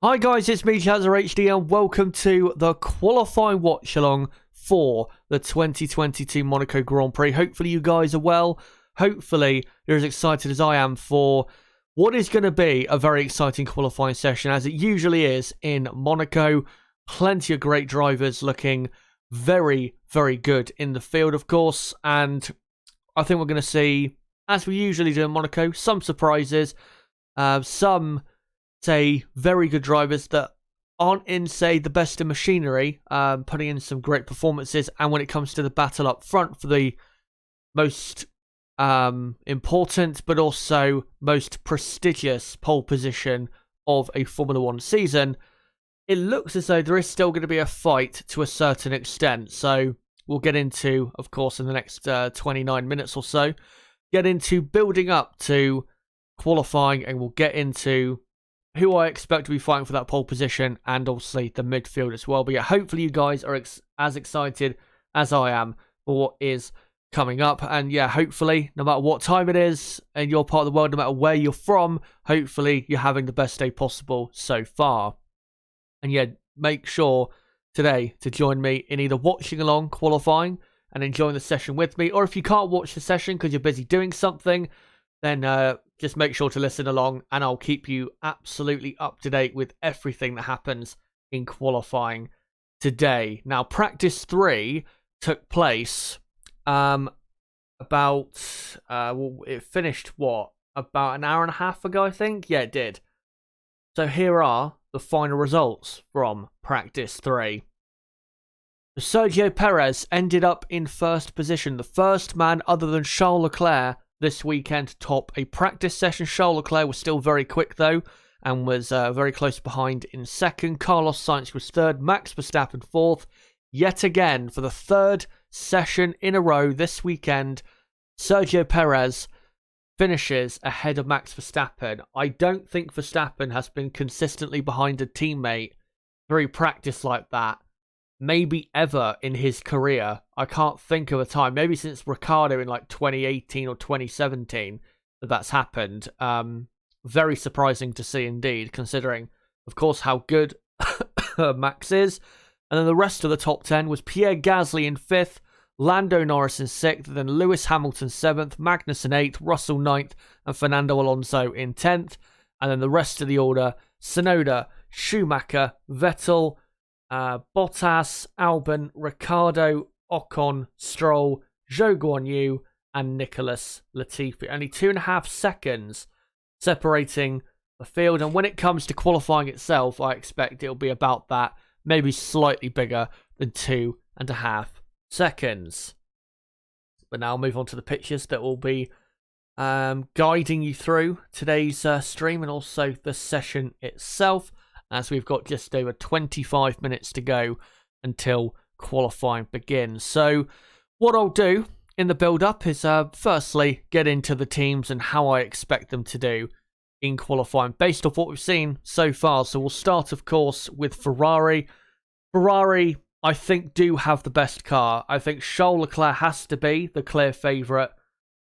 Hi guys, it's me, Chazza HD, and welcome to the qualifying watch-along for the 2022 Monaco Grand Prix. Hopefully you guys are well. Hopefully you're as excited as I am for what is going to be a very exciting qualifying session, as it usually is in Monaco. Plenty of great drivers looking very, very good in the field, of course, and I think we're going to see, as we usually do in Monaco, some surprises, some say very good drivers that aren't in, say, the best in machinery, putting in some great performances. And when it comes to the battle up front for the most important but also most prestigious pole position of a Formula One season, it looks as though there is still going to be a fight to a certain extent. So we'll get into, of course, in the next 29 minutes or so, get into building up to qualifying, and we'll get into who I expect to be fighting for that pole position, and obviously the midfield as well. But yeah, hopefully you guys are as excited as I am for what is coming up. And yeah, hopefully, no matter what time it is in your part of the world, no matter where you're from, hopefully you're having the best day possible so far. And yeah, make sure today to join me in either watching along qualifying and enjoying the session with me, or if you can't watch the session because you're busy doing something, then just make sure to listen along, and I'll keep you absolutely up to date with everything that happens in qualifying today. Now, practice 3 took place it finished, about an hour and a half ago, I think? Yeah, it did. So here are the final results from practice 3. Sergio Perez ended up in first position, the first man other than Charles Leclerc this weekend to top a practice session. Charles Leclerc was still very quick though, and was very close behind in second. Carlos Sainz was third, Max Verstappen fourth. Yet again, for the third session in a row this weekend, Sergio Perez finishes ahead of Max Verstappen. I don't think Verstappen has been consistently behind a teammate through practice like that, maybe ever in his career. I can't think of a time, maybe since Ricciardo in like 2018 or 2017, that's happened. Very surprising to see indeed, considering, of course, how good Max is. And then the rest of the top 10 was Pierre Gasly in 5th, Lando Norris in 6th, then Lewis Hamilton 7th, Magnussen 8th, Russell 9th, and Fernando Alonso in 10th. And then the rest of the order: Tsunoda, Schumacher, Vettel, Bottas, Albon, Ricciardo, Ocon, Stroll, Zhou Guanyu, and Nicholas Latifi. Only 2.5 seconds separating the field. And when it comes to qualifying itself, I expect it'll be about that, maybe slightly bigger than 2.5 seconds. But now I'll move on to the pictures that will be guiding you through today's stream and also the session itself, as we've got just over 25 minutes to go until qualifying begins. So what I'll do in the build-up is firstly get into the teams and how I expect them to do in qualifying based off what we've seen so far. So we'll start, of course, with Ferrari. Ferrari, I think, do have the best car. I think Charles Leclerc has to be the clear favourite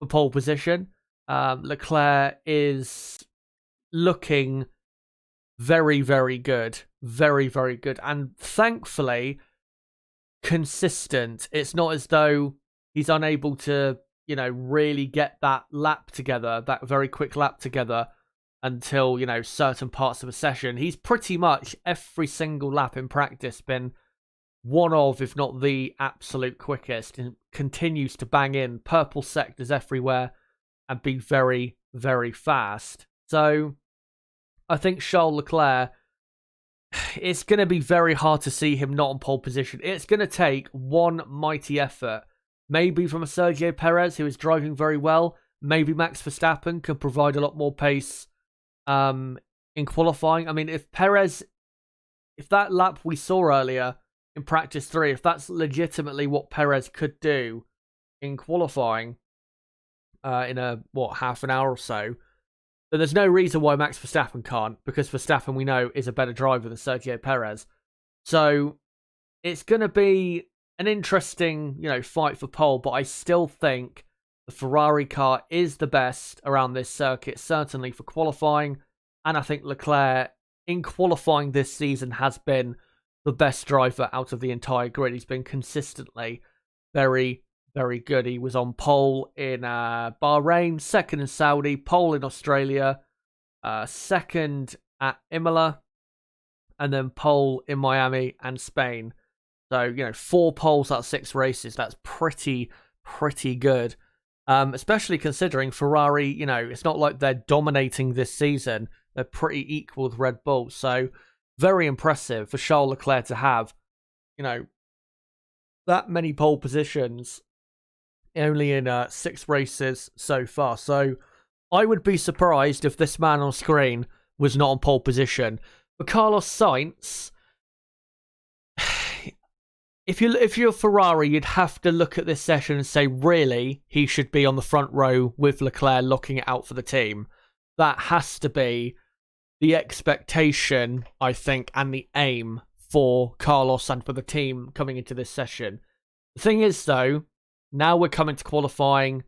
for pole position. Leclerc is looking very, very good. Very, very good. And thankfully, consistent. It's not as though he's unable to, really get that lap together, that very quick lap together until, certain parts of a session. He's pretty much every single lap in practice been one of, if not the absolute quickest, and continues to bang in purple sectors everywhere and be very, very fast. So I think Charles Leclerc, it's going to be very hard to see him not on pole position. It's going to take one mighty effort, maybe from a Sergio Perez, who is driving very well. Maybe Max Verstappen can provide a lot more pace in qualifying. I mean, if that lap we saw earlier in practice 3, if that's legitimately what Perez could do in qualifying in half an hour or so, then there's no reason why Max Verstappen can't, because Verstappen, we know, is a better driver than Sergio Perez. So it's going to be an interesting, fight for pole, but I still think the Ferrari car is the best around this circuit, certainly for qualifying, and I think Leclerc in qualifying this season has been the best driver out of the entire grid. He's been consistently very, very good. He was on pole in Bahrain, second in Saudi, pole in Australia, second at Imola, and then pole in Miami and Spain. So, 4 poles out of 6 races. That's pretty good. Especially considering Ferrari, it's not like they're dominating this season. They're pretty equal with Red Bull. So, very impressive for Charles Leclerc to have, that many pole positions only in 6 races so far. So, I would be surprised if this man on screen was not on pole position. For Carlos Sainz, if you're Ferrari, you'd have to look at this session and say, really, he should be on the front row with Leclerc looking it out for the team. That has to be the expectation, I think, and the aim for Carlos and for the team coming into this session. The thing is, though, now we're coming to qualifying.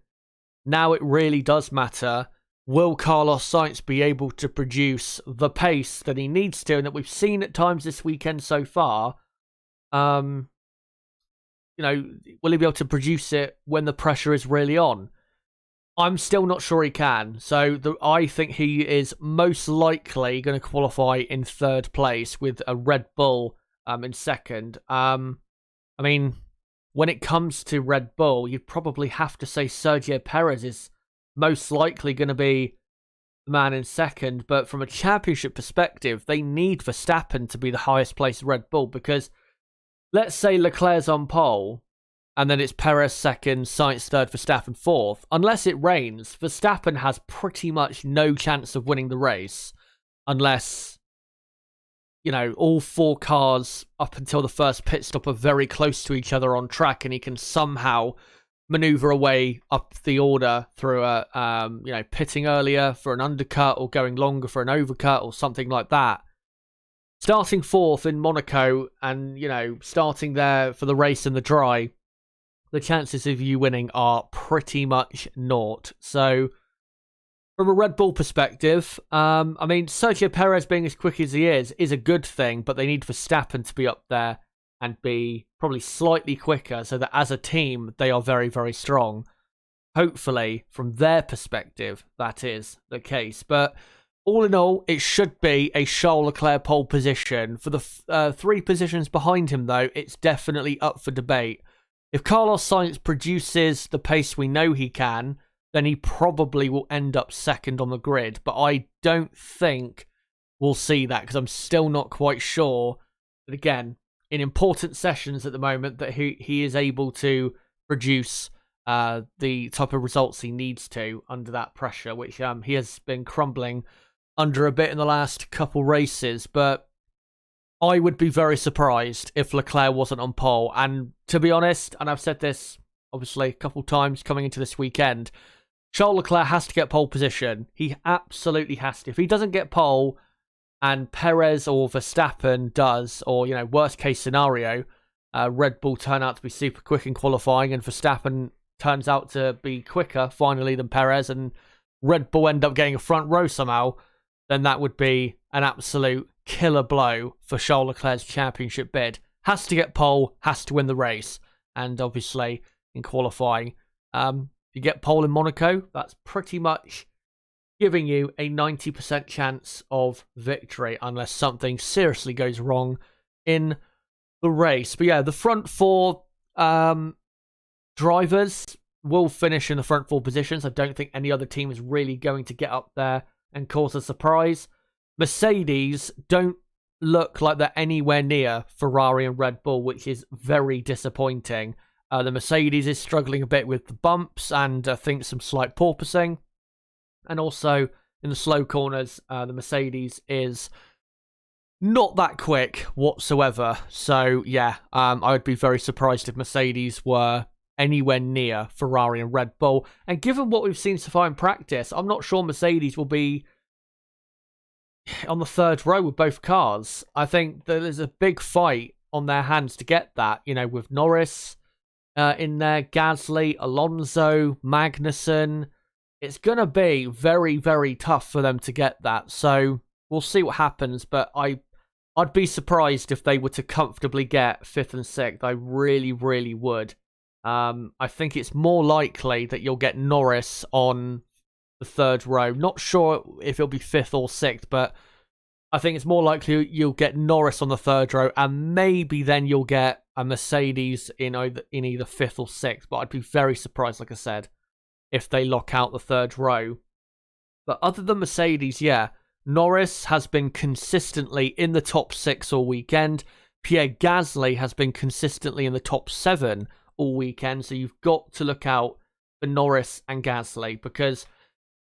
Now it really does matter. Will Carlos Sainz be able to produce the pace that he needs to and that we've seen at times this weekend so far? Will he be able to produce it when the pressure is really on? I'm still not sure he can. So I think he is most likely going to qualify in 3rd place with a Red Bull in 2nd. When it comes to Red Bull, you'd probably have to say Sergio Perez is most likely going to be the man in 2nd. But from a championship perspective, they need Verstappen to be the highest placed Red Bull, because let's say Leclerc's on pole, and then it's Perez 2nd, Sainz 3rd, Verstappen 4th. Unless it rains, Verstappen has pretty much no chance of winning the race. Unless, all 4 cars up until the first pit stop are very close to each other on track, and he can somehow maneuver a way up the order through pitting earlier for an undercut or going longer for an overcut or something like that. Starting 4th in Monaco and, starting there for the race in the dry, the chances of you winning are pretty much naught. So, from a Red Bull perspective, Sergio Perez being as quick as he is a good thing, but they need Verstappen to be up there and be probably slightly quicker so that as a team, they are very, very strong. Hopefully, from their perspective, that is the case. But all in all, it should be a Charles Leclerc pole position. For the 3 positions behind him, though, it's definitely up for debate. If Carlos Sainz produces the pace we know he can, then he probably will end up 2nd on the grid. But I don't think we'll see that, because I'm still not quite sure that, again, in important sessions at the moment, that he is able to produce the type of results he needs to under that pressure, which he has been crumbling under a bit in the last couple races. But I would be very surprised if Leclerc wasn't on pole. And to be honest, and I've said this obviously a couple times coming into this weekend, Charles Leclerc has to get pole position. He absolutely has to. If he doesn't get pole and Perez or Verstappen does, or, worst case scenario, Red Bull turn out to be super quick in qualifying and Verstappen turns out to be quicker finally than Perez and Red Bull end up getting a front row somehow, then that would be an absolute killer blow for Charles Leclerc's championship bid. Has to get pole, has to win the race. And obviously, in qualifying, if you get pole in Monaco, that's pretty much giving you a 90% chance of victory, unless something seriously goes wrong in the race. But yeah, the front 4 drivers will finish in the front 4 positions. I don't think any other team is really going to get up there and cause a surprise. Mercedes don't look like they're anywhere near Ferrari and Red Bull, which is very disappointing. The Mercedes is struggling a bit with the bumps and I think some slight porpoising. And also in the slow corners, the Mercedes is not that quick whatsoever. So yeah, I would be very surprised if Mercedes were anywhere near Ferrari and Red Bull. And given what we've seen so far in practice, I'm not sure Mercedes will be on the 3rd row with both cars. I think that there's a big fight on their hands to get that, with Norris in there, Gasly, Alonso, Magnussen. It's going to be very, very tough for them to get that. So we'll see what happens, but I'd be surprised if they were to comfortably get 5th and 6th. I really, really would. I think it's more likely that you'll get Norris on the 3rd row. Not sure if it'll be 5th or 6th, but I think it's more likely you'll get Norris on the 3rd row, and maybe then you'll get a Mercedes in either 5th or 6th. But I'd be very surprised, like I said, if they lock out the 3rd row. But other than Mercedes, yeah, Norris has been consistently in the top 6 all weekend. Pierre Gasly has been consistently in the top 7 all weekend. So you've got to look out for Norris and Gasly, because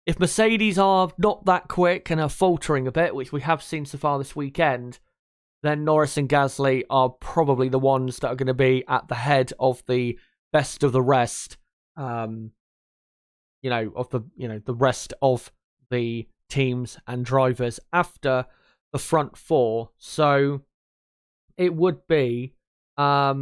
if Mercedes are not that quick and are faltering a bit, which we have seen so far this weekend, then Norris and Gasly are probably the ones that are going to be at the head of the best of the rest. The rest of the teams and drivers after the front 4. So it would be, I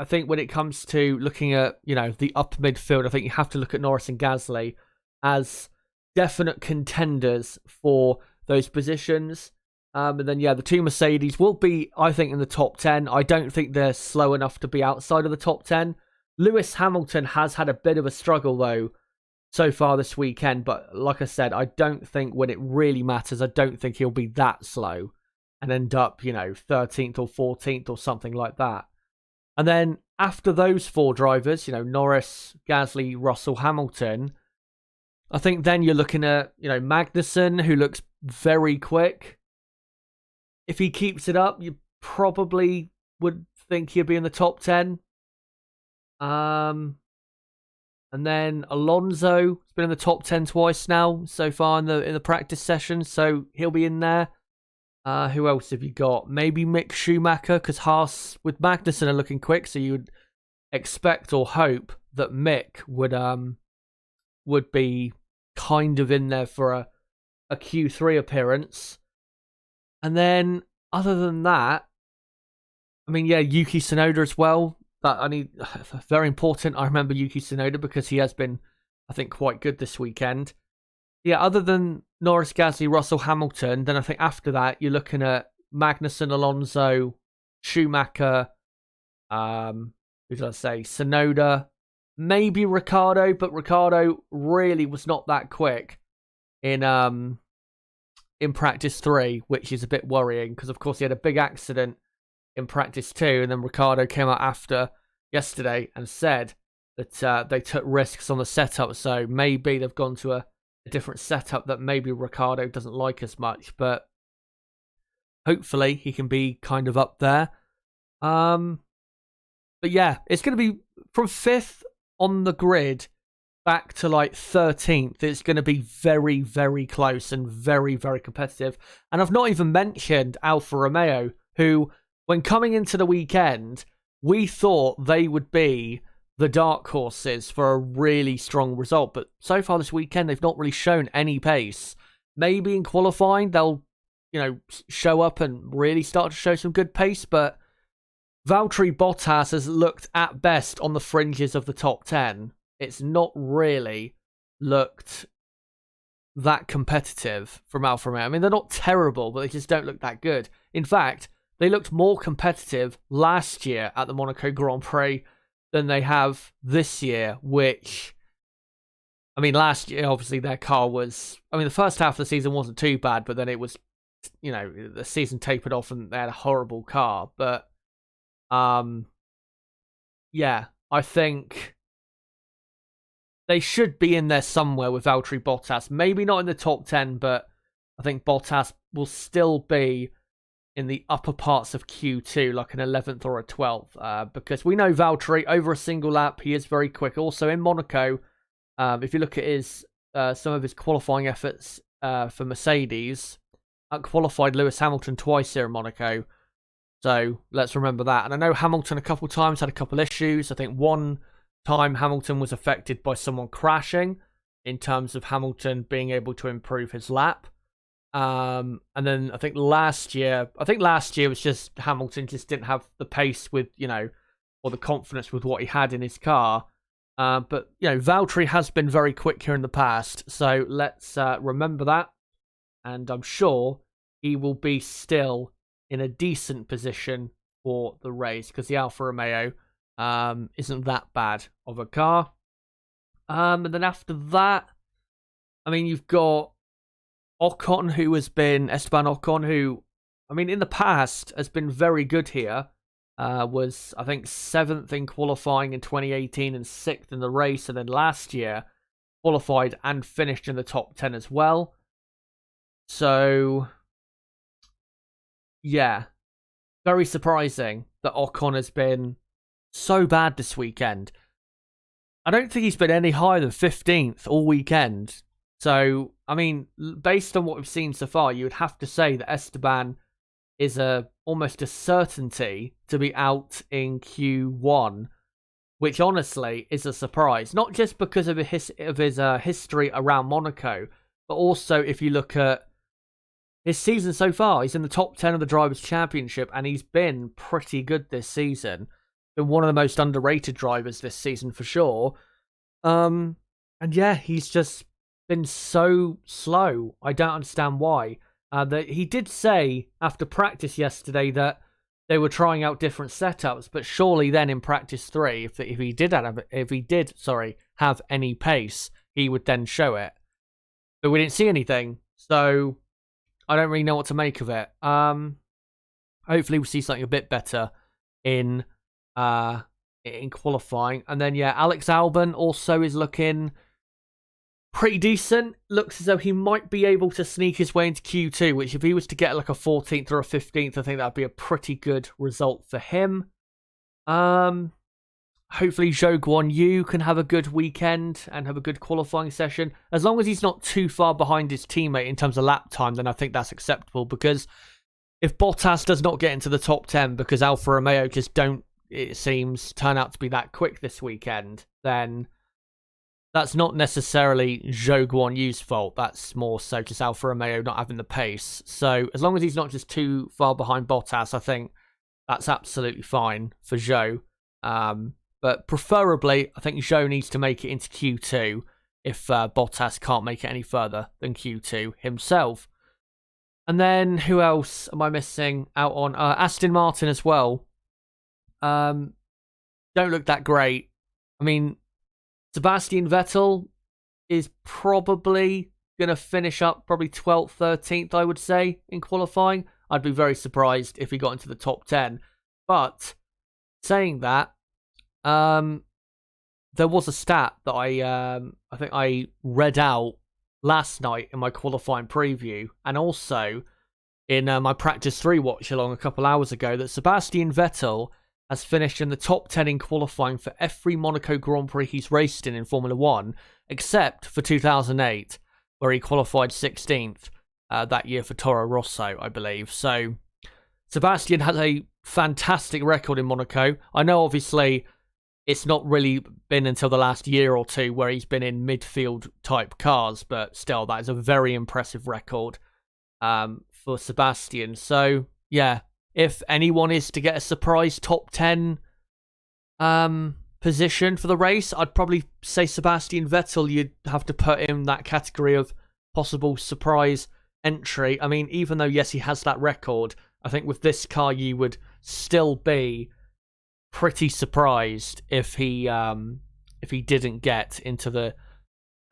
think when it comes to looking at, the upper midfield, I think you have to look at Norris and Gasly as definite contenders for those positions. And then, the 2 Mercedes will be, I think, in the top 10. I don't think they're slow enough to be outside of the top 10. Lewis Hamilton has had a bit of a struggle, though, so far this weekend. But like I said, I don't think when it really matters, I don't think he'll be that slow and end up, 13th or 14th or something like that. And then after those 4 drivers, Norris, Gasly, Russell, Hamilton, I think then you're looking at, Magnussen, who looks very quick. If he keeps it up, you probably would think he'd be in the top 10. And then Alonso has been in the top 10 twice now so far in the practice session, so he'll be in there. Who else have you got? Maybe Mick Schumacher, because Haas with Magnussen are looking quick, so you would expect or hope that Mick would be kind of in there for a Q3 appearance. And then, other than that, Yuki Tsunoda as well. Very important. I remember Yuki Tsunoda because he has been, I think, quite good this weekend. Yeah, other than Norris, Gasly, Russell, Hamilton, then I think after that, you're looking at Magnussen, Alonso, Schumacher, who did I say? Tsunoda, maybe Ricciardo, but Ricciardo really was not that quick in practice 3, which is a bit worrying because, of course, he had a big accident in practice 2, and then Ricciardo came out after yesterday and said that they took risks on the setup, so maybe they've gone to a different setup that maybe Ricciardo doesn't like as much, but hopefully he can be kind of up there. But yeah, it's going to be from 5th on the grid back to 13th. It's going to be very, very close and very, very competitive. And I've not even mentioned Alfa Romeo, who, when coming into the weekend, we thought they would be the dark horses for a really strong result. But so far this weekend, they've not really shown any pace. Maybe in qualifying, they'll, show up and really start to show some good pace. But Valtteri Bottas has looked at best on the fringes of the top 10. It's not really looked that competitive from Alfa Romeo. They're not terrible, but they just don't look that good. In fact, they looked more competitive last year at the Monaco Grand Prix than they have this year, which, last year, obviously, their car was, the first half of the season wasn't too bad, but then it was, the season tapered off and they had a horrible car. But, yeah, I think they should be in there somewhere with Valtteri Bottas. Maybe not in the top 10, but I think Bottas will still be in the upper parts of Q2, like an 11th or a 12th, because we know Valtteri, over a single lap, he is very quick. Also in Monaco, if you look at his some of his qualifying efforts for Mercedes, qualified Lewis Hamilton twice here in Monaco. So let's remember that. And I know Hamilton a couple times had a couple issues. I think one time Hamilton was affected by someone crashing in terms of Hamilton being able to improve his lap. And then I think last year was just Hamilton just didn't have the pace with, or the confidence with what he had in his car. But, Valtteri has been very quick here in the past. So let's remember that. and I'm sure he will be still in a decent position for the race because the Alfa Romeo isn't that bad of a car. And then after that, I mean, you've got Esteban Ocon, who, I mean, in the past has been very good here. Was, I think, 7th in qualifying in 2018 and 6th in the race. And then last year, qualified and finished in the top 10 as well. So, yeah, very surprising that Ocon has been so bad this weekend. I don't think he's been any higher than 15th all weekend. So, I mean, based on what we've seen so far, you would have to say that Esteban is almost a certainty to be out in Q1, which honestly is a surprise. Not just because of his history around Monaco, but also if you look at his season so far. He's in the top 10 of the Drivers' Championship, and he's been pretty good this season. Been one of the most underrated drivers this season for sure. And yeah, he's just been so slow. I don't understand why. He did say after practice yesterday that they were trying out different setups, but surely then in practice 3, if he did have any pace, he would then show it. But we didn't see anything, so I don't really know what to make of it. Hopefully we'll see something a bit better in qualifying. And then yeah, Alex Albon also is looking pretty decent. Looks as though he might be able to sneak his way into Q2, which if he was to get like a 14th or a 15th, I think that'd be a pretty good result for him. Hopefully Zhou Guanyu can have a good weekend and have a good qualifying session. As long as he's not too far behind his teammate in terms of lap time, then I think that's acceptable, because if Bottas does not get into the top 10 because Alfa Romeo just don't, it seems, turn out to be that quick this weekend, then that's not necessarily Zhou Guanyu's fault. That's more so just Alfa Romeo not having the pace. So as long as he's not just too far behind Bottas, I think that's absolutely fine for Zhou. But preferably, I think Zhou needs to make it into Q2 if Bottas can't make it any further than Q2 himself. And then who else am I missing out on? Aston Martin as well. Don't look that great. I mean, Sebastian Vettel is probably going to finish up probably 12th, 13th, I would say, in qualifying. I'd be very surprised if he got into the top 10. But saying that, there was a stat that I think I read out last night in my qualifying preview, and also in my practice 3 watch along a couple hours ago, that Sebastian Vettel has finished in the top 10 in qualifying for every Monaco Grand Prix he's raced in Formula 1, except for 2008, where he qualified 16th that year for Toro Rosso, I believe. So Sebastian has a fantastic record in Monaco. I know, obviously, it's not really been until the last year or two where he's been in midfield type cars, but still, that is a very impressive record for Sebastian. So, yeah, if anyone is to get a surprise top 10 position for the race, I'd probably say Sebastian Vettel. You'd have to put in that category of possible surprise entry. I mean, even though, yes, he has that record, I think with this car you would still be pretty surprised if he didn't get into the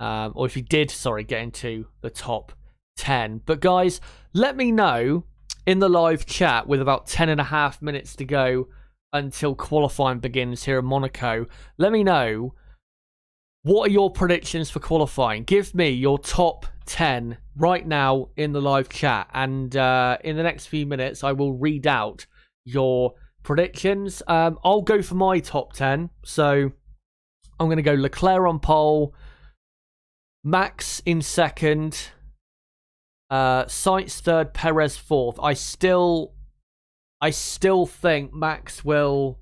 or if he did, get into the top 10. But guys, let me know in the live chat, with about 10.5 minutes to go until qualifying begins here in Monaco. Let me know, what are your predictions for qualifying? Give me your top 10 right now in the live chat, and in the next few minutes I will read out your predictions. I'll go for my top 10. So I'm going to go Leclerc on pole, Max in second, Sainz third, Perez fourth. I still think Max will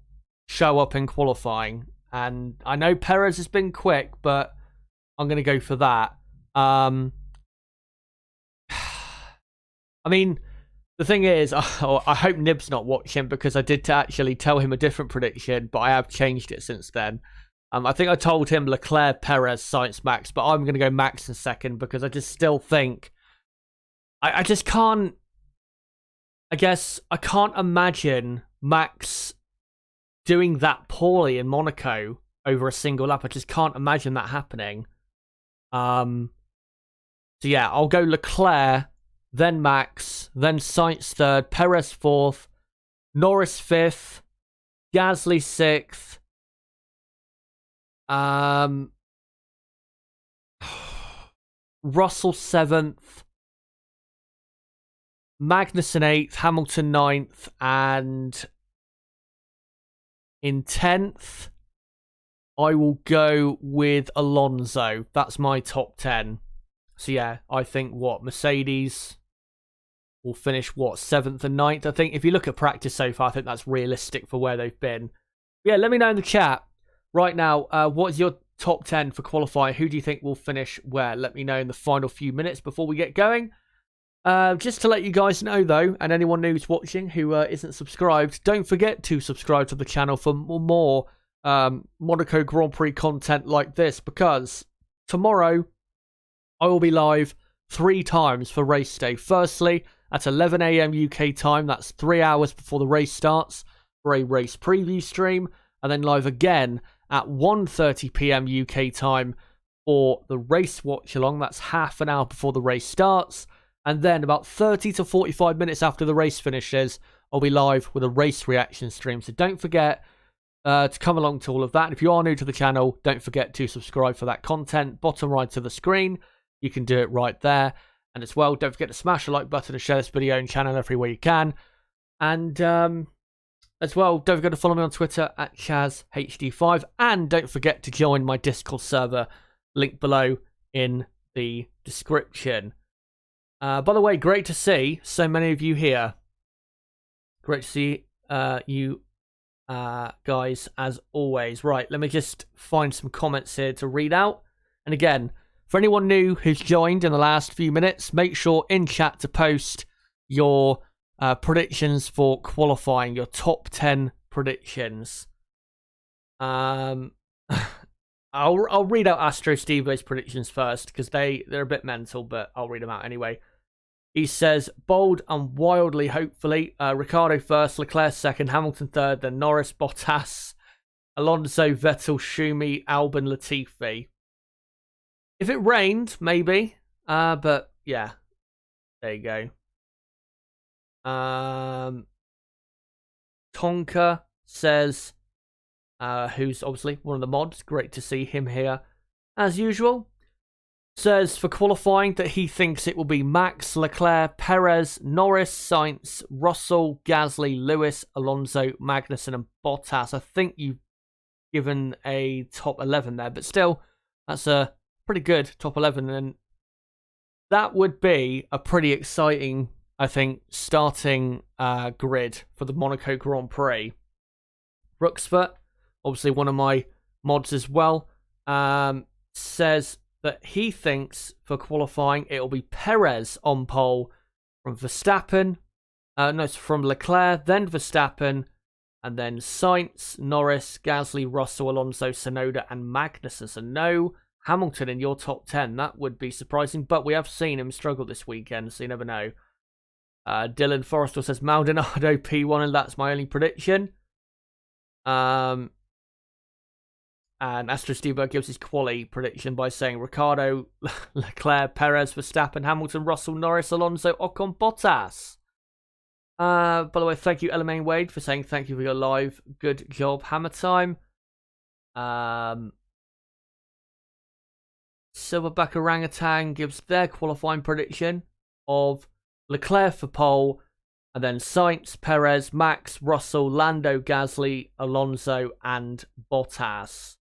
show up in qualifying, and I know Perez has been quick, but I'm going to go for that. I mean, the thing is, I hope Nib's not watching, because I did actually tell him a different prediction, but I have changed it since then. I think I told him Leclerc, Perez, Sainz, Max, but I'm going to go Max in second, because I just still think I just can't. I guess I can't imagine Max doing that poorly in Monaco over a single lap. I just can't imagine that happening. So yeah, I'll go Leclerc, then Max, then Sainz third, Perez fourth, Norris fifth, Gasly sixth. Russell seventh, Magnussen eighth, Hamilton ninth, and in 10th, I will go with Alonso. That's my top 10. So yeah, I think Mercedes will finish 7th and 9th. I think if you look at practice so far, I think that's realistic for where they've been. Yeah, let me know in the chat right now. What's your top 10 for qualifying? Who do you think will finish where? Let me know in the final few minutes before we get going. Just to let you guys know though, and anyone who's watching who isn't subscribed, don't forget to subscribe to the channel for more Monaco Grand Prix content like this, because tomorrow I will be live 3 times for race day. Firstly, at 11 AM UK time, that's 3 hours before the race starts, for a race preview stream, and then live again at 1:30 PM UK time for the race watch along. That's half an hour before the race starts. And then about 30 to 45 minutes after the race finishes, I'll be live with a race reaction stream. So don't forget to come along to all of that. If you are new to the channel, don't forget to subscribe for that content. Bottom right of the screen, you can do it right there. And as well, don't forget to smash the like button and share this video and channel everywhere you can. And as well, don't forget to follow me on Twitter at ChazHD5. And don't forget to join my Discord server, link below in the description. By the way, great to see so many of you here. Great to see you guys as always. Right, let me just find some comments here to read out. And again, for anyone new who's joined in the last few minutes, make sure in chat to post your predictions for qualifying, your top 10 predictions. I'll read out Astro Stevo's predictions first, because they're a bit mental, but I'll read them out anyway. He says, bold and wildly, hopefully. Ricciardo first, Leclerc second, Hamilton third, then Norris, Bottas, Alonso, Vettel, Schumi, Albon, Latifi. If it rained, maybe. But, yeah. There you go. Tonka says, who's obviously one of the mods. Great to see him here, as usual. Says for qualifying that he thinks it will be Max, Leclerc, Perez, Norris, Sainz, Russell, Gasly, Lewis, Alonso, Magnussen, and Bottas. I think you've given a top 11 there, but still, that's a pretty good top 11. And that would be a pretty exciting, I think, starting grid for the Monaco Grand Prix. Rooksfoot, obviously one of my mods as well, says that he thinks for qualifying it will be Perez on pole from Verstappen. From Leclerc, then Verstappen, and then Sainz, Norris, Gasly, Russell, Alonso, Tsunoda, and Magnussen. So no Hamilton in your top 10. That would be surprising, but we have seen him struggle this weekend, so you never know. Dylan Forrester says Maldonado P1, and that's my only prediction. And Astro Stevo gives his quali prediction by saying Ricciardo, Leclerc, Perez, Verstappen, Hamilton, Russell, Norris, Alonso, Ocon, Bottas. By the way, thank you, Elmaine Wade, for saying thank you for your live. Good job, Hammer Time. Silverback Orangutan gives their qualifying prediction of Leclerc for pole, and then Sainz, Perez, Max, Russell, Lando, Gasly, Alonso, and Bottas.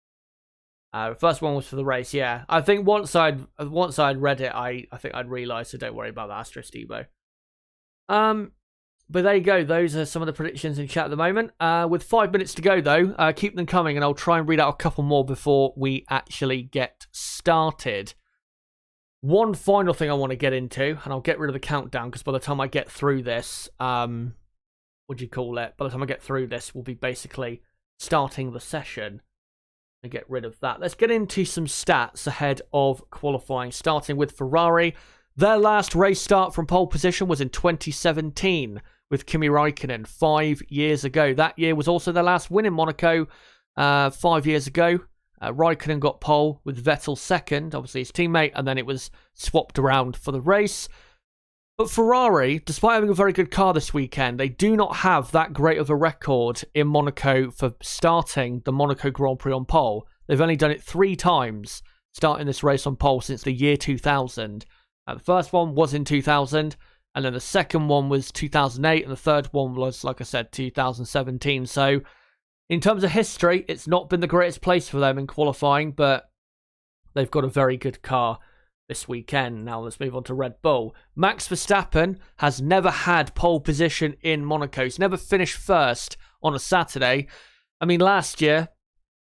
First one was for the race, yeah. I think once I'd read it, I think I'd realised, so don't worry about that, Astro Stevo. But there you go. Those are some of the predictions in chat at the moment. With 5 minutes to go, though, keep them coming, and I'll try and read out a couple more before we actually get started. One final thing I want to get into, and I'll get rid of the countdown, because by the time I get through this, what do you call it? By the time I get through this, we'll be basically starting the session. And get rid of that. Let's get into some stats ahead of qualifying, starting with Ferrari. Their last race start from pole position was in 2017 with Kimi Räikkönen 5 years ago. That year was also their last win in Monaco 5 years ago. Räikkönen got pole with Vettel second, obviously his teammate, and then it was swapped around for the race. But Ferrari, despite having a very good car this weekend, they do not have that great of a record in Monaco for starting the Monaco Grand Prix on pole. They've only done it 3 times, starting this race on pole since the year 2000. The first one was in 2000, and then the second one was 2008, and the third one was, like I said, 2017. So, in terms of history, it's not been the greatest place for them in qualifying, but they've got a very good car this weekend. Now let's move on to Red Bull. Max Verstappen has never had pole position in Monaco. He's never finished first on a Saturday. I mean, last year,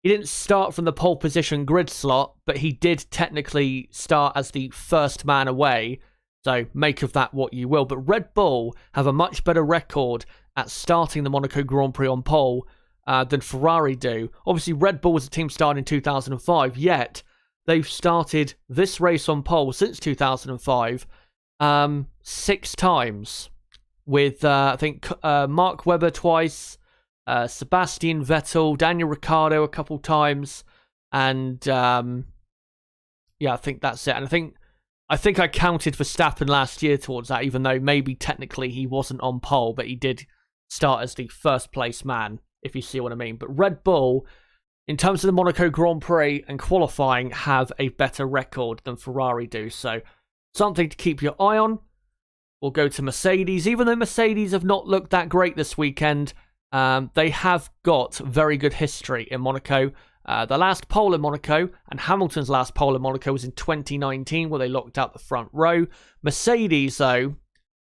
he didn't start from the pole position grid slot, but he did technically start as the first man away. So make of that what you will. But Red Bull have a much better record at starting the Monaco Grand Prix on pole than Ferrari do. Obviously, Red Bull was a team started in 2005, yet they've started this race on pole since 2005 6 times. With, I think, Mark Webber twice, Sebastian Vettel, Daniel Ricciardo a couple times, and yeah, I think that's it. And I think I counted Verstappen last year towards that, even though maybe technically he wasn't on pole, but he did start as the first place man, if you see what I mean. But Red Bull, in terms of the Monaco Grand Prix and qualifying, have a better record than Ferrari do. So, something to keep your eye on. We'll go to Mercedes. Even though Mercedes have not looked that great this weekend, they have got very good history in Monaco. The last pole in Monaco, and Hamilton's last pole in Monaco, was in 2019, where they locked out the front row. Mercedes, though,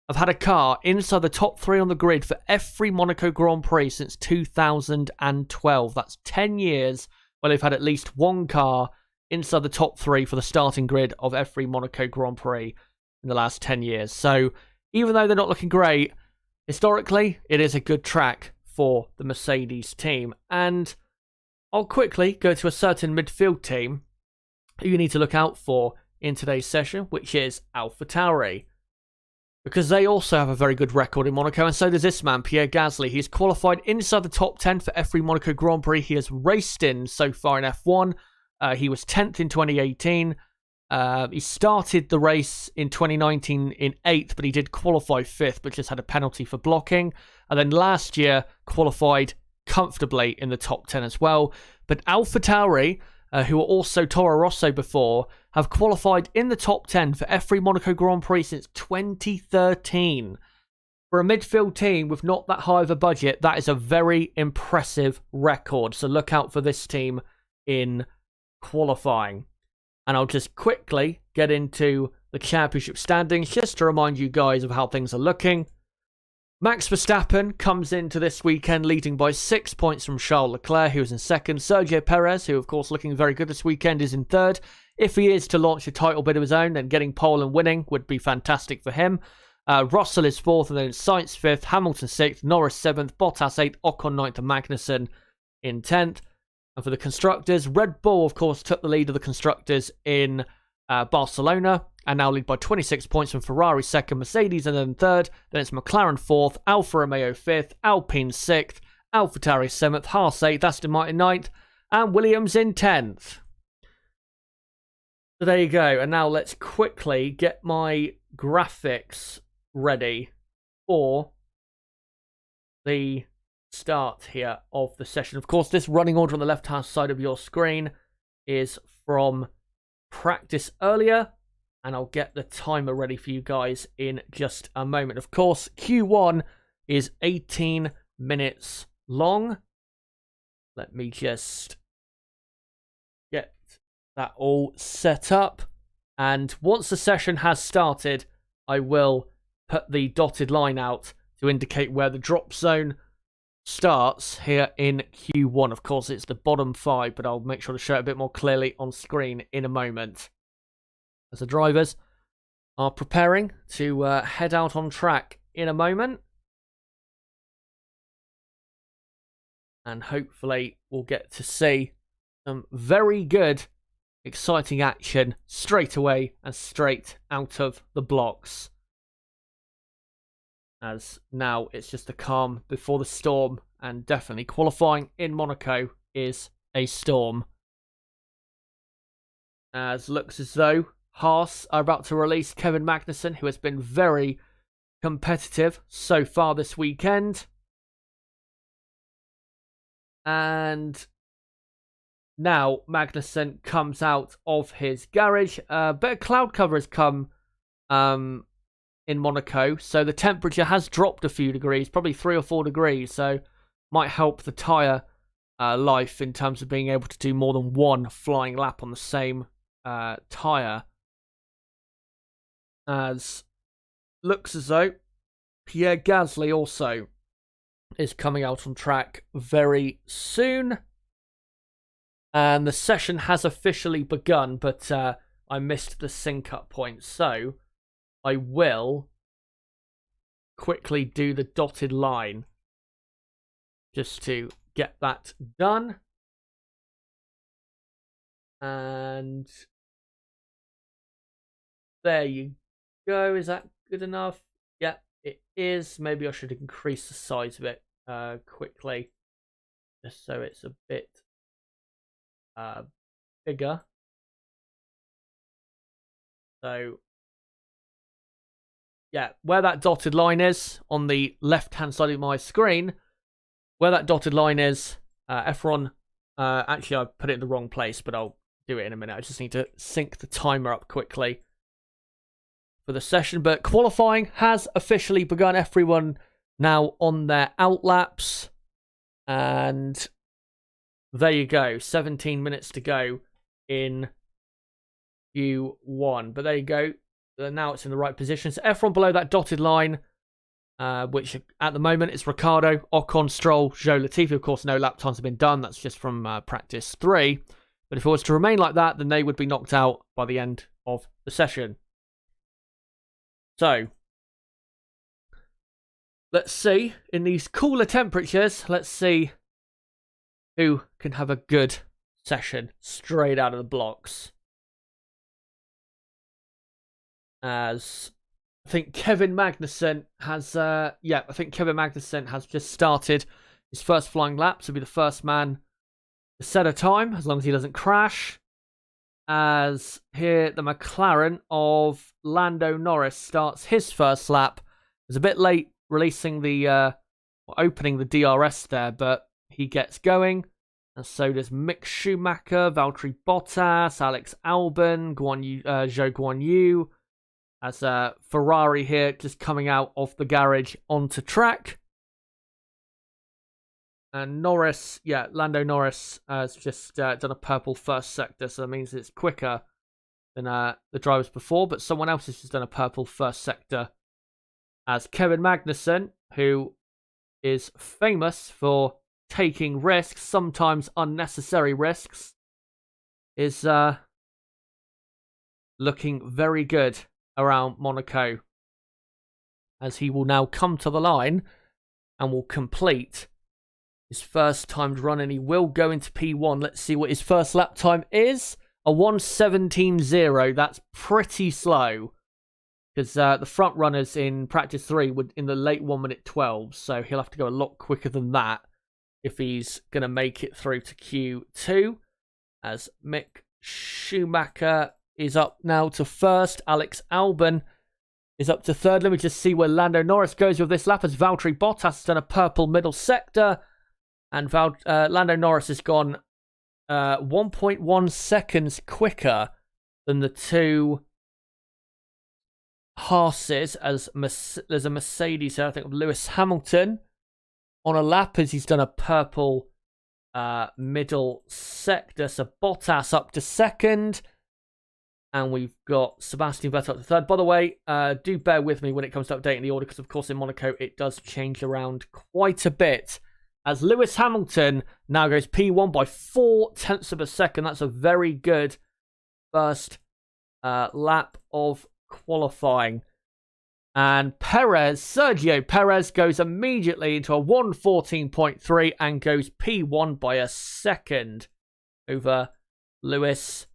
have had a car inside the top 3 on the grid for every Monaco Grand Prix since 2012. That's 10 years where they've had at least one car inside the top 3 for the starting grid of every Monaco Grand Prix in the last 10 years. So even though they're not looking great, historically, it is a good track for the Mercedes team. And I'll quickly go to a certain midfield team who you need to look out for in today's session, which is AlphaTauri. Because they also have a very good record in Monaco, and so does this man, Pierre Gasly. He's qualified inside the top 10 for every Monaco Grand Prix he has raced in so far in F1. He was 10th in 2018. He started the race in 2019 in 8th, but he did qualify 5th, but just had a penalty for blocking. And then last year, qualified comfortably in the top 10 as well. But AlphaTauri, who were also Toro Rosso before, have qualified in the top 10 for every Monaco Grand Prix since 2013. For a midfield team with not that high of a budget, that is a very impressive record. So look out for this team in qualifying. And I'll just quickly get into the championship standings just to remind you guys of how things are looking. Max Verstappen comes into this weekend leading by 6 points from Charles Leclerc, who is in second. Sergio Perez, who of course looking very good this weekend, is in third. If he is to launch a title bid of his own, then getting pole and winning would be fantastic for him. Russell is fourth, and then Sainz fifth, Hamilton sixth, Norris seventh, Bottas eighth, Ocon ninth, and Magnussen in 10th. And for the constructors, Red Bull, of course, took the lead of the constructors in Barcelona, and now lead by 26 points from Ferrari second, Mercedes and then third. Then it's McLaren fourth, Alfa Romeo fifth, Alpine sixth, AlphaTauri seventh, Haas eighth, Aston Martin ninth, and Williams in 10th. So there you go. And now let's quickly get my graphics ready for the start here of the session. Of course, this running order on the left-hand side of your screen is from practice earlier, and I'll get the timer ready for you guys in just a moment. Of course, Q1 is 18 minutes long. Let me just get that all set up, and once the session has started, I will put the dotted line out to indicate where the drop zone starts here in Q1. Of course, it's the bottom 5, but I'll make sure to show it a bit more clearly on screen in a moment. As the drivers are preparing to head out on track in a moment. And hopefully we'll get to see some very good exciting action straight away and straight out of the blocks. As now it's just a calm before the storm, and definitely qualifying in Monaco is a storm. As looks as though Haas are about to release Kevin Magnussen, who has been very competitive so far this weekend. And now Magnussen comes out of his garage. A bit of cloud cover has come in Monaco, so the temperature has dropped a few degrees, probably 3 or 4 degrees, so might help the tyre life in terms of being able to do more than one flying lap on the same tyre. As looks as though Pierre Gasly also is coming out on track very soon. And the session has officially begun, but I missed the sync-up point, so I will quickly do the dotted line just to get that done. And there you go. Is that good enough? Yeah, it is. Maybe I should increase the size of it quickly, just so it's a bit bigger. So yeah, where that dotted line is on the left-hand side of my screen, where that dotted line is, F1, actually I put it in the wrong place, but I'll do it in a minute. I just need to sync the timer up quickly for the session. But qualifying has officially begun. Everyone now on their outlaps. And there you go. 17 minutes to go in Q1. But there you go. Now it's in the right position. So F1 below that dotted line, which at the moment is Ricciardo, Ocon, Stroll, Zhou, Latifi. Of course, no lap times have been done. That's just from practice 3. But if it was to remain like that, then they would be knocked out by the end of the session. So let's see, in these cooler temperatures, let's see who can have a good session straight out of the blocks. As I think Kevin Magnussen has, just started his first flying lap to be the first man to set a time, as long as he doesn't crash. As here, the McLaren of Lando Norris starts his first lap. It was a bit late releasing the, opening the DRS there, but he gets going. And so does Mick Schumacher, Valtteri Bottas, Alex Albon, Zhou Guanyu. As Ferrari here just coming out of the garage onto track. And Norris, Lando Norris has just done a purple first sector, so that means it's quicker than the drivers before, but someone else has just done a purple first sector. As Kevin Magnussen, who is famous for taking risks, sometimes unnecessary risks, is looking very good around Monaco, as he will now come to the line and will complete his first timed run, and he will go into P1. Let's see what his first lap time is. A 1:17.0. That's pretty slow, because the front runners in practice 3 would in the late 1 minute 12, so he'll have to go a lot quicker than that if he's going to make it through to Q2. As Mick Schumacher is up now to first. Alex Albon is up to third. Let me just see where Lando Norris goes with this lap, as Valtteri Bottas has done a purple middle sector. And Lando Norris has gone 1.1 seconds quicker than the two Haases, as there's a Mercedes here, I think, of Lewis Hamilton on a lap, as he's done a purple middle sector. So Bottas up to second. And we've got Sebastian Vettel up to third. By the way, do bear with me when it comes to updating the order, because, of course, in Monaco, it does change around quite a bit. As Lewis Hamilton now goes P1 by 0.4 of a second. That's a very good first lap of qualifying. And Sergio Perez goes immediately into a 1:14.3 and goes P1 by a second over Lewis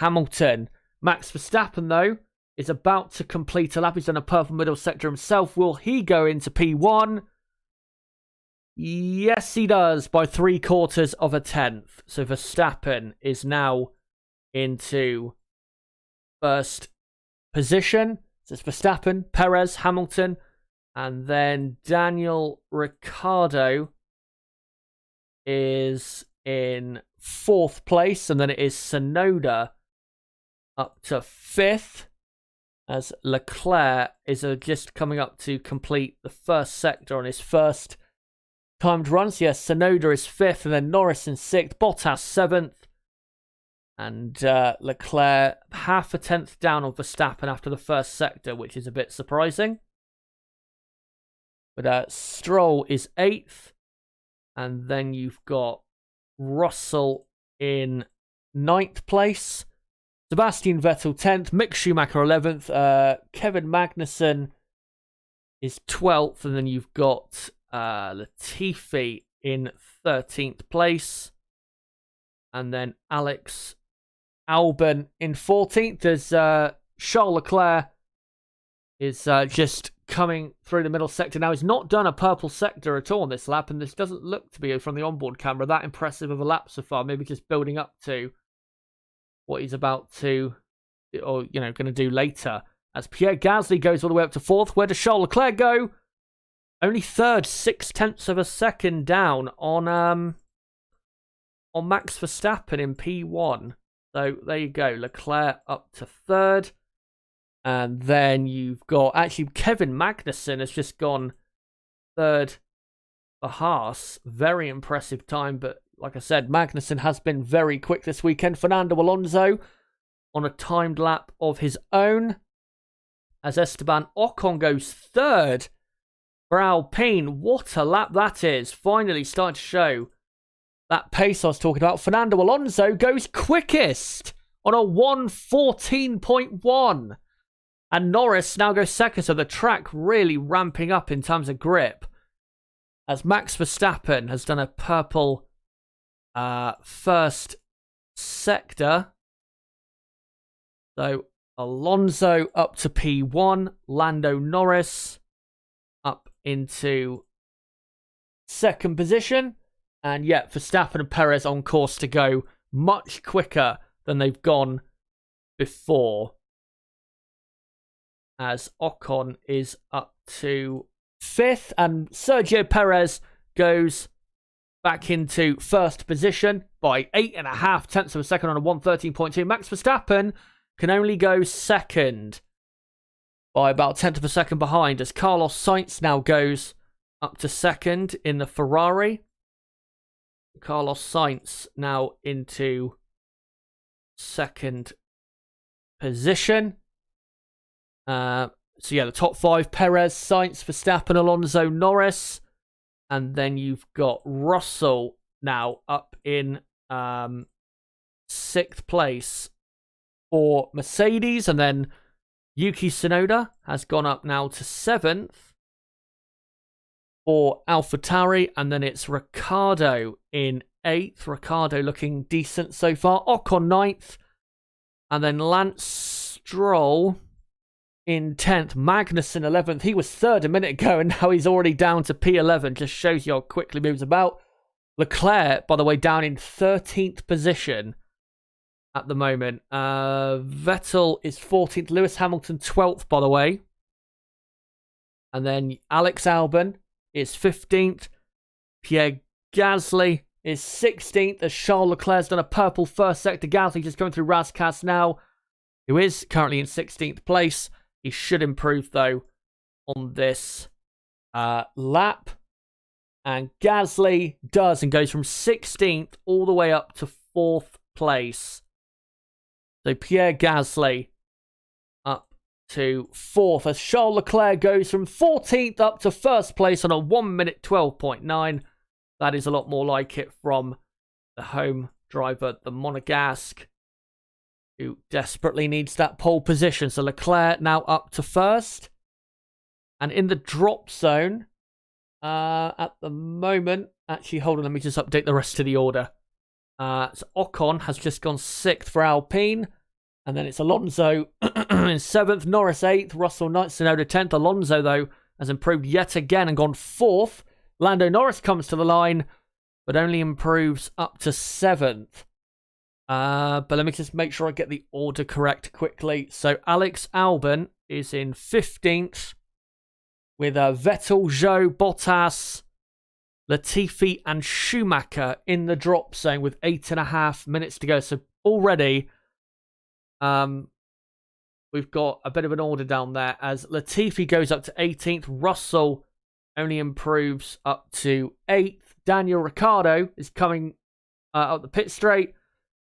Hamilton. Max Verstappen, though, is about to complete a lap. He's done a purple middle sector himself. Will he go into P1? Yes, he does, by 3/4 of a tenth. So Verstappen is now into first position. So it's Verstappen, Perez, Hamilton, and then Daniel Ricciardo is in 4th place, and then it is Tsunoda up to 5th, as Leclerc is just coming up to complete the first sector on his first timed runs. Yes, Tsunoda is 5th, and then Norris in 6th, Bottas 7th, and Leclerc half a tenth down on Verstappen after the first sector, which is a bit surprising. But Stroll is 8th, and then you've got Russell in 9th place, Sebastian Vettel 10th, Mick Schumacher 11th, Kevin Magnussen is 12th, and then you've got Latifi in 13th place, and then Alex Albon in 14th, as Charles Leclerc is just coming through the middle sector. Now, he's not done a purple sector at all on this lap, and this doesn't look to be, from the onboard camera, that impressive of a lap so far. Maybe just building up to what he's about to, or, going to do later. As Pierre Gasly goes all the way up to 4th. Where does Charles Leclerc go? Only 3rd, 6/10 of a second down on Max Verstappen in P1. So there you go, Leclerc up to 3rd. And then you've got, actually, Kevin Magnussen has just gone 3rd for Haas. Very impressive time, but like I said, Magnussen has been very quick this weekend. Fernando Alonso on a timed lap of his own, as Esteban Ocon goes 3rd for Alpine. What a lap that is. Finally starting to show that pace I was talking about. Fernando Alonso goes quickest on a 1:14.1. And Norris now goes 2nd, so the track really ramping up in terms of grip, as Max Verstappen has done a purple first sector. So Alonso up to P1, Lando Norris up into 2nd position. And yet, Verstappen and Perez on course to go much quicker than they've gone before, as Ocon is up to 5th, and Sergio Perez goes back into 1st position by 8.5 of a second on a 1:13.2. Max Verstappen can only go 2nd by about 1/10 of a second behind, as Carlos Sainz now goes up to 2nd in the Ferrari. Carlos Sainz now into 2nd position. So yeah, the top 5: Perez, Sainz, Verstappen, Alonso, Norris, and then you've got Russell now up in 6th place for Mercedes, and then Yuki Tsunoda has gone up now to 7th for AlphaTauri, and then it's Ricciardo in 8th. Ricciardo looking decent so far. Ocon 9th, and then Lance Stroll in 10th. Magnussen 11th. He was 3rd a minute ago, and now he's already down to P11. Just shows you how quickly he moves about. Leclerc, by the way, down in 13th position at the moment. Vettel is 14th. Lewis Hamilton 12th, by the way. And then Alex Albon is 15th. Pierre Gasly is 16th, as Charles Leclerc's done a purple first sector. Gasly just going through Raskas now, who is currently in 16th place. He should improve, though, on this lap. And Gasly does, and goes from 16th all the way up to 4th place. So Pierre Gasly up to 4th, as Charles Leclerc goes from 14th up to 1st place on a 1:12.9. That is a lot more like it from the home driver, the Monegasque, who desperately needs that pole position. So Leclerc now up to 1st. And in the drop zone, at the moment, actually, hold on, let me just update the rest of the order. So Ocon has just gone 6th for Alpine. And then it's Alonso in 7th, Norris 8th, Russell 9th, Tsunoda 10th. Alonso, though, has improved yet again and gone 4th. Lando Norris comes to the line, but only improves up to 7th. But let me just make sure I get the order correct quickly. So Alex Albon is in 15th with Vettel, Zhou, Bottas, Latifi and Schumacher in the drop zone with 8.5 minutes to go. So already we've got a bit of an order down there as Latifi goes up to 18th. Russell only improves up to 8th. Daniel Ricciardo is coming up the pit straight.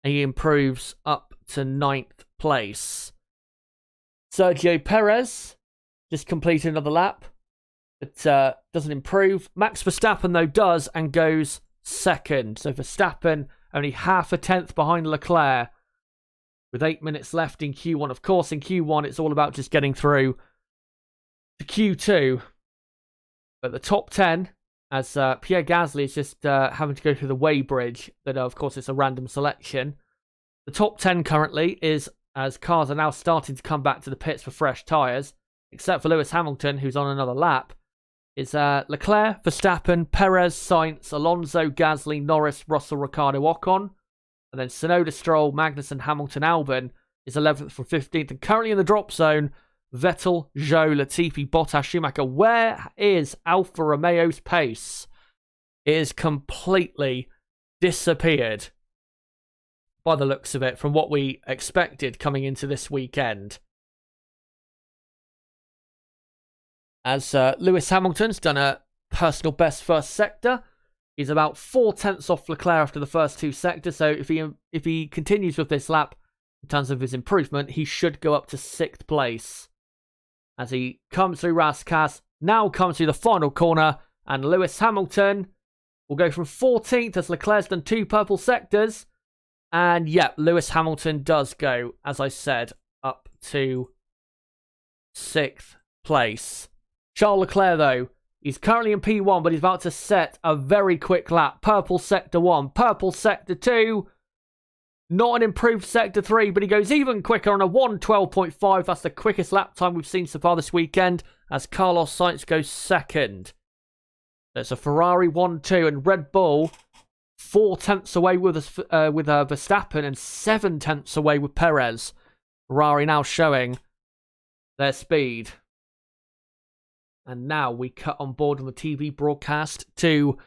And he improves up to 9th place. Sergio Perez just completed another lap. But doesn't improve. Max Verstappen, though, does and goes 2nd. So Verstappen only half a tenth behind Leclerc. With 8 minutes left in Q1. Of course, in Q1, it's all about just getting through to Q2. But the top 10... as Pierre Gasly is just having to go through the weighbridge, that of course it's a random selection. The top 10 currently is, as cars are now starting to come back to the pits for fresh tyres, except for Lewis Hamilton, who's on another lap, is Leclerc, Verstappen, Perez, Sainz, Alonso, Gasly, Norris, Russell, Ricciardo, Ocon. And then Tsunoda, Stroll, Magnussen, Hamilton, Albon is 11th from 15th. And currently in the drop zone, Vettel, Zhou, Latifi, Bottas, Schumacher. Where is Alfa Romeo's pace? It has completely disappeared by the looks of it from what we expected coming into this weekend. As Lewis Hamilton's done a personal best first sector. He's about 4 tenths off Leclerc after the first 2 sectors. So if he continues with this lap in terms of his improvement, he should go up to 6th place. As he comes through Raskas, now comes through the final corner, and Lewis Hamilton will go from 14th as Leclerc's done 2 purple sectors. And yeah, Lewis Hamilton does go, as I said, up to 6th place. Charles Leclerc, though, he's currently in P1, but he's about to set a very quick lap. Purple sector 1, purple sector 2. Not an improved Sector 3, but he goes even quicker on a 1:12.5. That's the quickest lap time we've seen so far this weekend, as Carlos Sainz goes 2nd. There's a Ferrari 1-2, and Red Bull 4 tenths away with Verstappen and 7 tenths away with Perez. Ferrari now showing their speed. And now we cut on board on the TV broadcast to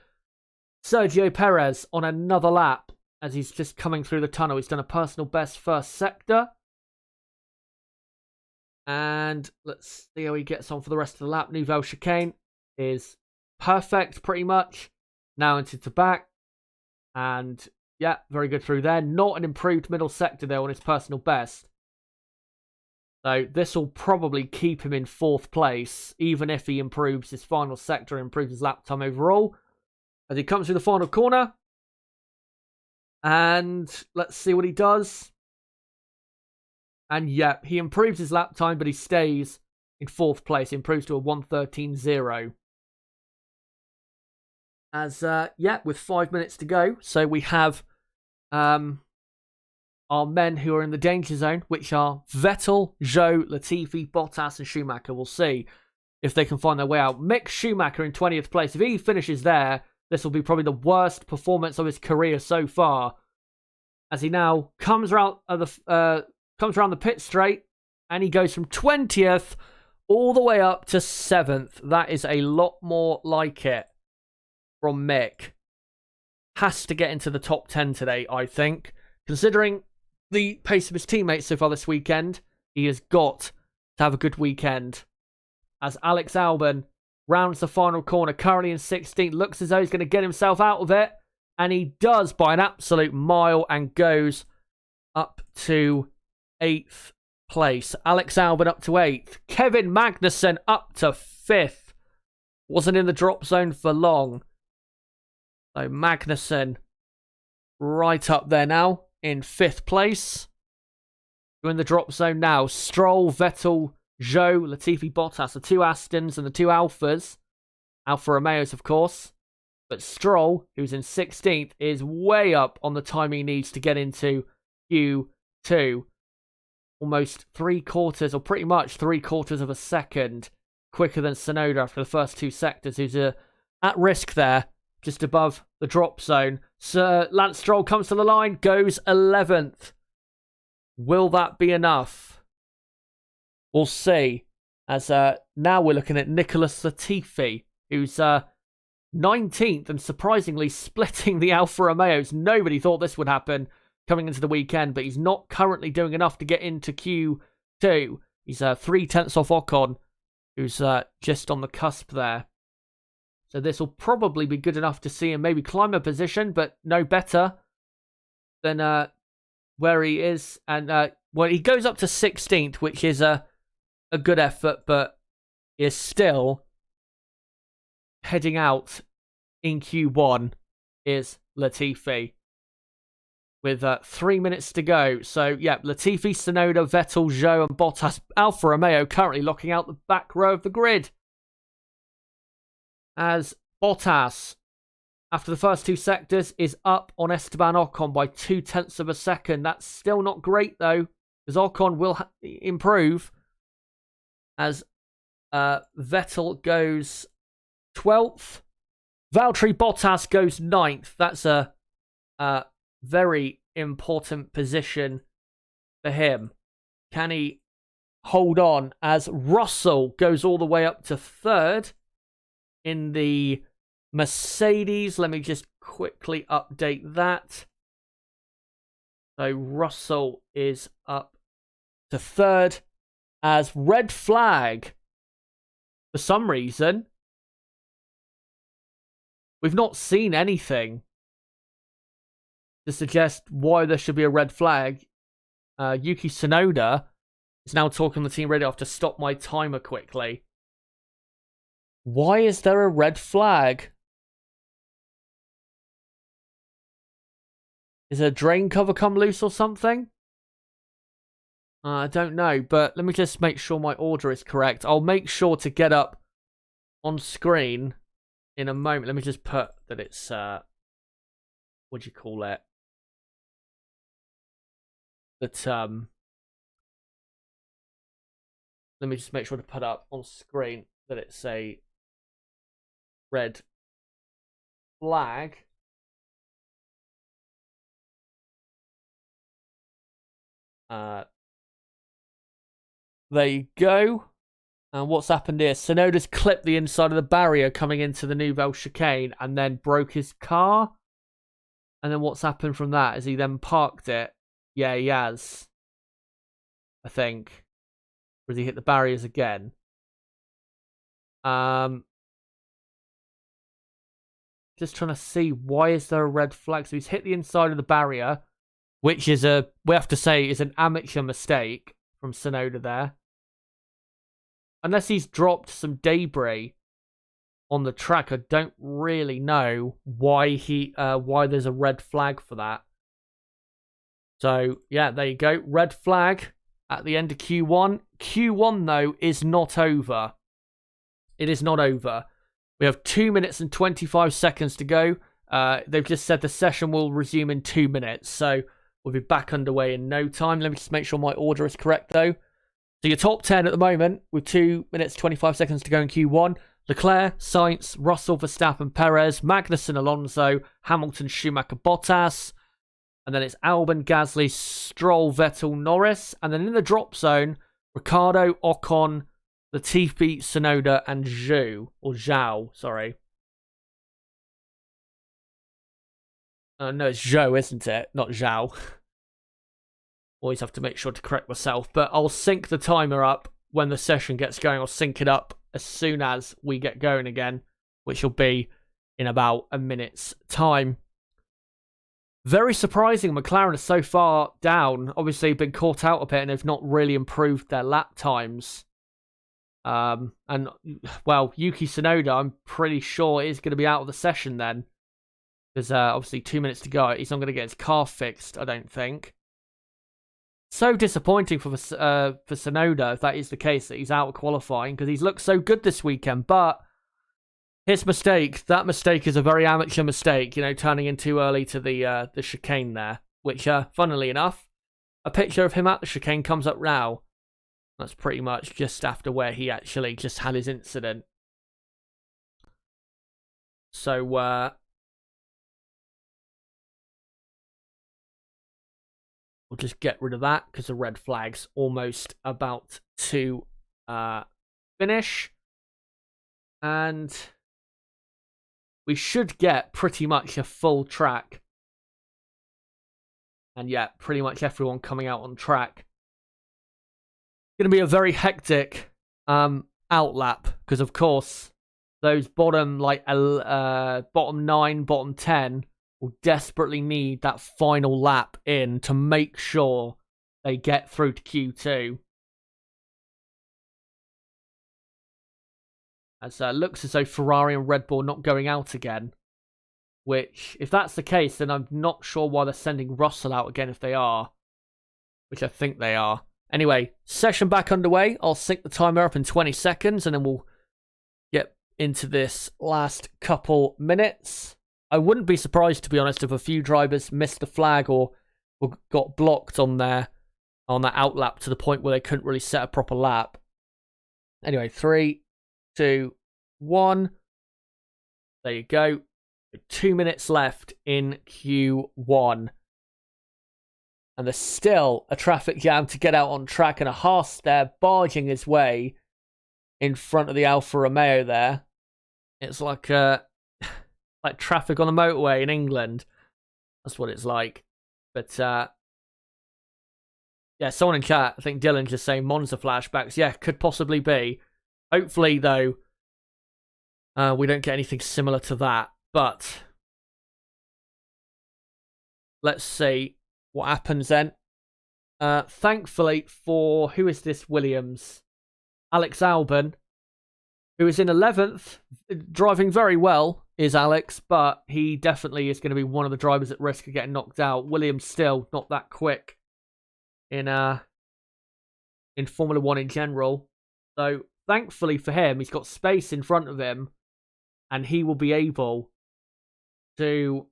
Sergio Perez on another lap. As he's just coming through the tunnel. He's done a personal best first sector. And let's see how he gets on for the rest of the lap. Nouvelle chicane is perfect, pretty much. Now into the back. And yeah, very good through there. Not an improved middle sector, though, on his personal best. So this will probably keep him in 4th place, even if he improves his final sector and improves his lap time overall. As he comes through the final corner. And let's see what he does. And yeah, he improves his lap time, but he stays in 4th place. He improves to a 1:13.0. As, yeah, with 5 minutes to go. So we have our men who are in the danger zone, which are Vettel, Zhou, Latifi, Bottas, and Schumacher. We'll see if they can find their way out. Mick Schumacher in 20th place. If he finishes there, this will be probably the worst performance of his career so far, as he now comes around the pit straight, and he goes from 20th all the way up to 7th. That is a lot more like it from Mick. Has to get into the top 10 today, I think. Considering the pace of his teammates so far this weekend, he has got to have a good weekend. As Alex Albon rounds the final corner, currently in 16th. Looks as though he's going to get himself out of it. And he does by an absolute mile and goes up to 8th place. Alex Albon up to 8th. Kevin Magnussen up to 5th. Wasn't in the drop zone for long. So Magnussen right up there now in 5th place. We're in the drop zone now. Stroll, Vettel, Zhou, Latifi, Bottas, the 2 Astons and the 2 Alphas. Alfa Romeos, of course. But Stroll, who's in 16th, is way up on the time he needs to get into Q2. almost 3/4, or pretty much 3/4 of a second quicker than Tsunoda after the first 2 sectors, who's at risk there, just above the drop zone. Sir Lance Stroll comes to the line, goes 11th. Will that be enough? We'll see. As now we're looking at Nicholas Latifi, who's 19th and surprisingly splitting the Alfa Romeos. Nobody thought this would happen coming into the weekend, but he's not currently doing enough to get into Q2. He's 3/10 off Ocon, who's just on the cusp there. So this will probably be good enough to see him maybe climb a position, but no better than where he is. And well, he goes up to 16th, which is a good effort, but is still heading out in Q1 is Latifi with 3 minutes to go. So, yeah, Latifi, Tsunoda, Vettel, Zhou, and Bottas. Alfa Romeo currently locking out the back row of the grid. As Bottas, after the first 2 sectors, is up on Esteban Ocon by 0.2 of a second. That's still not great, though, because Ocon will improve. As Vettel goes 12th. Valtteri Bottas goes 9th. That's a very important position for him. Can he hold on as Russell goes all the way up to 3rd in the Mercedes? Let me just quickly update that. So Russell is up to 3rd as red flag. For some reason, we've not seen anything to suggest why there should be a red flag. Yuki Tsunoda is now talking to the team radio. I have to stop my timer quickly. Why is there a red flag? Is a drain cover come loose or something? I don't know, but let me just make sure my order is correct. I'll make sure to get up on screen in a moment. Let me just put that it's, what do you call it? That, let me just make sure to put up on screen that it's a red flag. There you go. And what's happened here? Tsunoda's clipped the inside of the barrier coming into the Nouvelle chicane and then broke his car. And then what's happened from that? Is he then parked it? Yeah, he has. I think. Or has he hit the barriers again? Just trying to see, why is there a red flag? So he's hit the inside of the barrier, which is we have to say, is an amateur mistake from Tsunoda there. Unless he's dropped some debris on the track, I don't really know why why there's a red flag for that. So, yeah, there you go. Red flag at the end of Q1. Q1, though, is not over. It is not over. We have 2 minutes and 25 seconds to go. They've just said the session will resume in 2 minutes. So, we'll be back underway in no time. Let me just make sure my order is correct, though. So your top 10 at the moment, with 2 minutes, 25 seconds to go in Q1. Leclerc, Sainz, Russell, Verstappen, Perez, Magnussen, Alonso, Hamilton, Schumacher, Bottas. And then it's Albon, Gasly, Stroll, Vettel, Norris. And then in the drop zone, Ricciardo, Ocon, Latifi, Tsunoda, and Zhou, sorry. No, it's Zhou, isn't it? Not Zhou. Always have to make sure to correct myself. But I'll sync the timer up when the session gets going. I'll sync it up as soon as we get going again, which will be in about a minute's time. Very surprising, McLaren are so far down. Obviously, been caught out a bit and they've not really improved their lap times. And, well, Yuki Tsunoda, I'm pretty sure, is going to be out of the session then. There's obviously 2 minutes to go. He's not going to get his car fixed, I don't think. So disappointing for Tsunoda, if that is the case, that he's out of qualifying, because he's looked so good this weekend. But his mistake, that mistake is a very amateur mistake, you know, turning in too early to the chicane there, which, funnily enough, a picture of him at the chicane comes up now. That's pretty much just after where he actually just had his incident. So, we'll just get rid of that because the red flag's almost about to finish. And we should get pretty much a full track. And yeah, pretty much everyone coming out on track. Going to be a very hectic outlap because, of course, those bottom bottom 9, bottom 10 will desperately need that final lap in to make sure they get through to Q2. As it looks as though Ferrari and Red Bull are not going out again. Which, if that's the case, then I'm not sure why they're sending Russell out again if they are. Which I think they are. Anyway, session back underway. I'll sync the timer up in 20 seconds and then we'll get into this last couple minutes. I wouldn't be surprised, to be honest, if a few drivers missed the flag or got blocked on that outlap to the point where they couldn't really set a proper lap. Anyway, 3, 2, 1. There you go. 2 minutes left in Q1. And there's still a traffic jam to get out on track, and a Haas there barging his way in front of the Alfa Romeo there. It's like traffic on the motorway in England. That's what it's like. But yeah, someone in chat, I think Dylan, just saying Monza flashbacks. Yeah, could possibly be. Hopefully, though, we don't get anything similar to that. But let's see what happens then. Thankfully for, who is this Williams? Alex Albon, who is in 11th, driving very well, is Alex, but he definitely is going to be one of the drivers at risk of getting knocked out. Williams still not that quick in Formula 1 in general. So thankfully for him, he's got space in front of him, and he will be able to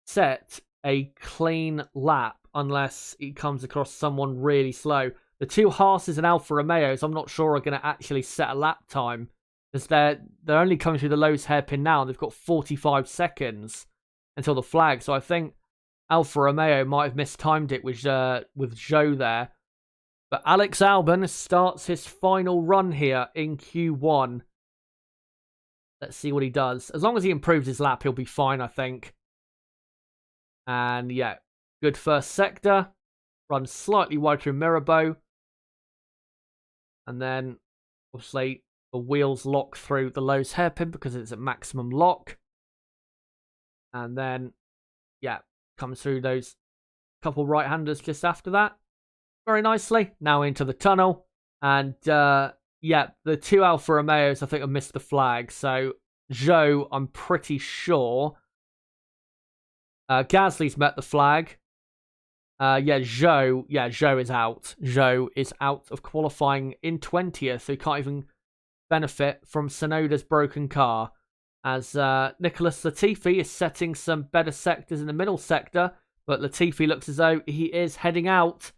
set a clean lap unless he comes across someone really slow. The two Haas's and Alfa Romeos, I'm not sure are going to actually set a lap time because they're only coming through the lowest hairpin now, and they've got 45 seconds until the flag. So I think Alfa Romeo might have mistimed it with Zhou there. But Alex Albon starts his final run here in Q1. Let's see what he does. As long as he improves his lap, he'll be fine, I think. And yeah, good first sector. Runs slightly wide through Mirabeau. And then, obviously, the wheels lock through the Lowe's hairpin because it's at maximum lock. And then, yeah, comes through those couple right-handers just after that. Very nicely. Now into the tunnel. And, yeah, the two Alfa Romeos, I think, have missed the flag. So, Zhou, I'm pretty sure. Gasly's met the flag. Zhou is out. Zhou is out of qualifying in 20th, so he can't even benefit from Tsunoda's broken car. As Nicholas Latifi is setting some better sectors in the middle sector, but Latifi looks as though he is heading out.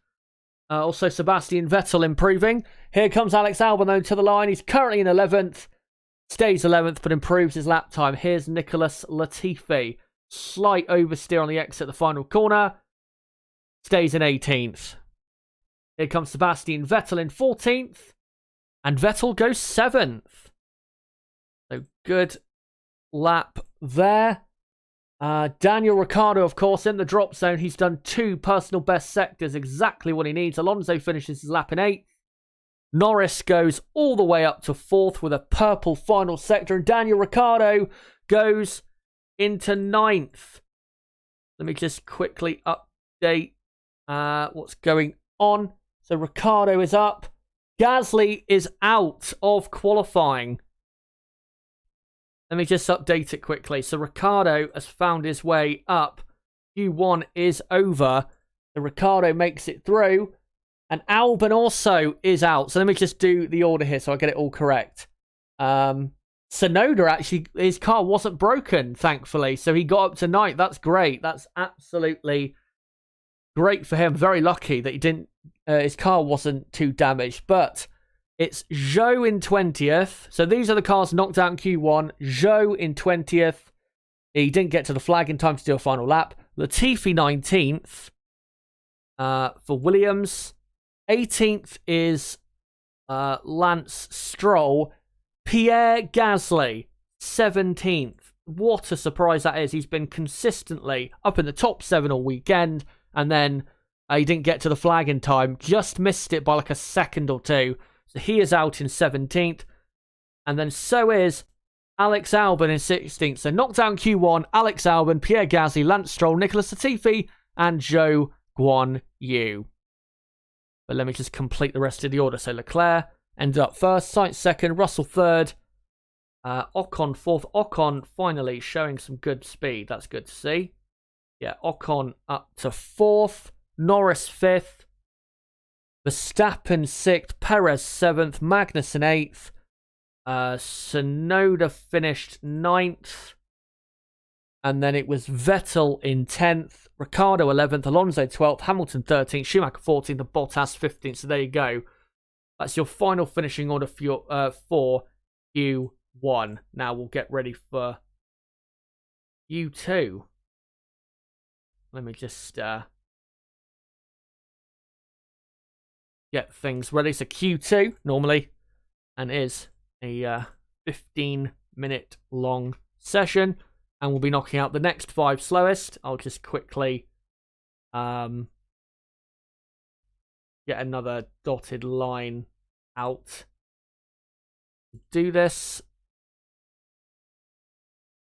Also, Sebastian Vettel improving. Here comes Alex Albon, though, to the line. He's currently in 11th. Stays 11th, but improves his lap time. Here's Nicholas Latifi. Slight oversteer on the exit at the final corner. Stays in 18th. Here comes Sebastian Vettel in 14th. And Vettel goes 7th. So good lap there. Daniel Ricciardo, of course, in the drop zone. He's done 2 personal best sectors, exactly what he needs. Alonso finishes his lap in 8th. Norris goes all the way up to 4th with a purple final sector. And Daniel Ricciardo goes into 9th. Let me just quickly update what's going on. So Ricciardo is up. Gasly is out of qualifying. Let me just update it quickly. So Ricciardo has found his way up. Q1 is over. So Ricciardo makes it through. And Albon also is out. So let me just do the order here so I get it all correct. Tsunoda, actually, his car wasn't broken, thankfully. So he got up to 9th. That's great. That's absolutely great for him. Very lucky that he didn't. His car wasn't too damaged. But it's Zhou in 20th. So these are the cars knocked out in Q1. Zhou in 20th. He didn't get to the flag in time to do a final lap. Latifi 19th for Williams. 18th is Lance Stroll. Pierre Gasly 17th. What a surprise that is. He's been consistently up in the top 7 all weekend, and then he didn't get to the flag in time. Just missed it by like a second or two. So he is out in 17th. And then so is Alex Albon in 16th. So knocked down Q1, Alex Albon, Pierre Gasly, Lance Stroll, Nicholas Latifi, and Zhou Guan Yu. But let me just complete the rest of the order. So Leclerc ended up first, Sainz second, Russell third, Ocon fourth. Ocon finally showing some good speed. That's good to see. Yeah, Ocon up to fourth, Norris fifth, Verstappen sixth, Perez seventh, Magnussen eighth, Tsunoda finished ninth, and then it was Vettel in 10th, Ricciardo 11th, Alonso 12th, Hamilton 13th, Schumacher 14th, and Bottas 15th. So there you go. That's your final finishing order for your for Q1. Now we'll get ready for Q2. Let me just get things ready. So Q2 normally and is a 15-minute long session, and we'll be knocking out the next 5 slowest. I'll just quickly get another dotted line out. Do this.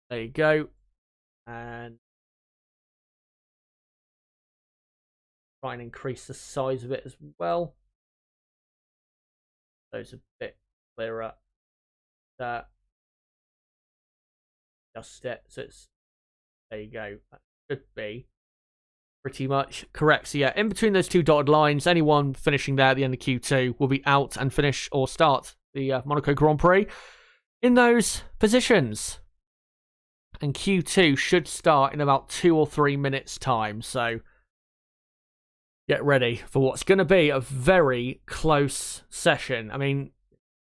There you go. And try and increase the size of it as well. So it's a bit clearer. Just it. So it's, there you go. That should be pretty much correct. So yeah, in between those 2 dotted lines, anyone finishing there at the end of Q2 will be out and finish or start the Monaco Grand Prix in those positions. And Q2 should start in about 2 or 3 minutes time. So get ready for what's going to be a very close session. I mean,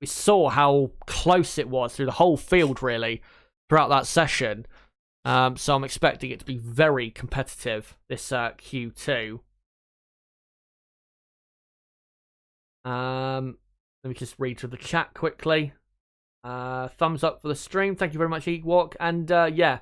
we saw how close it was through the whole field, really, throughout that session. So I'm expecting it to be very competitive, this Q2. Let me just read through the chat quickly. Thumbs up for the stream. Thank you very much, Ewok. And yeah,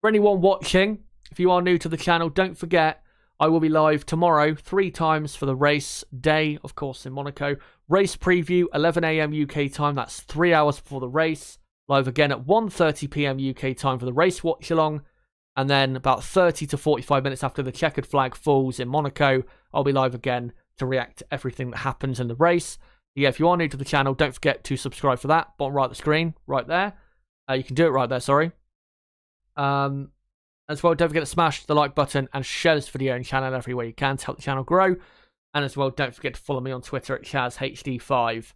for anyone watching, if you are new to the channel, don't forget, I will be live tomorrow 3 times for the race day, of course, in Monaco. Race preview, 11 AM UK time. That's 3 hours before the race. Live again at 1:30 PM UK time for the race watch-along. And then about 30 to 45 minutes after the checkered flag falls in Monaco, I'll be live again to react to everything that happens in the race. Yeah, if you are new to the channel, don't forget to subscribe for that. Bottom right of the screen, right there. You can do it right there, sorry. As well, don't forget to smash the like button and share this video and channel everywhere you can to help the channel grow. And as well, don't forget to follow me on Twitter at ChazHD5.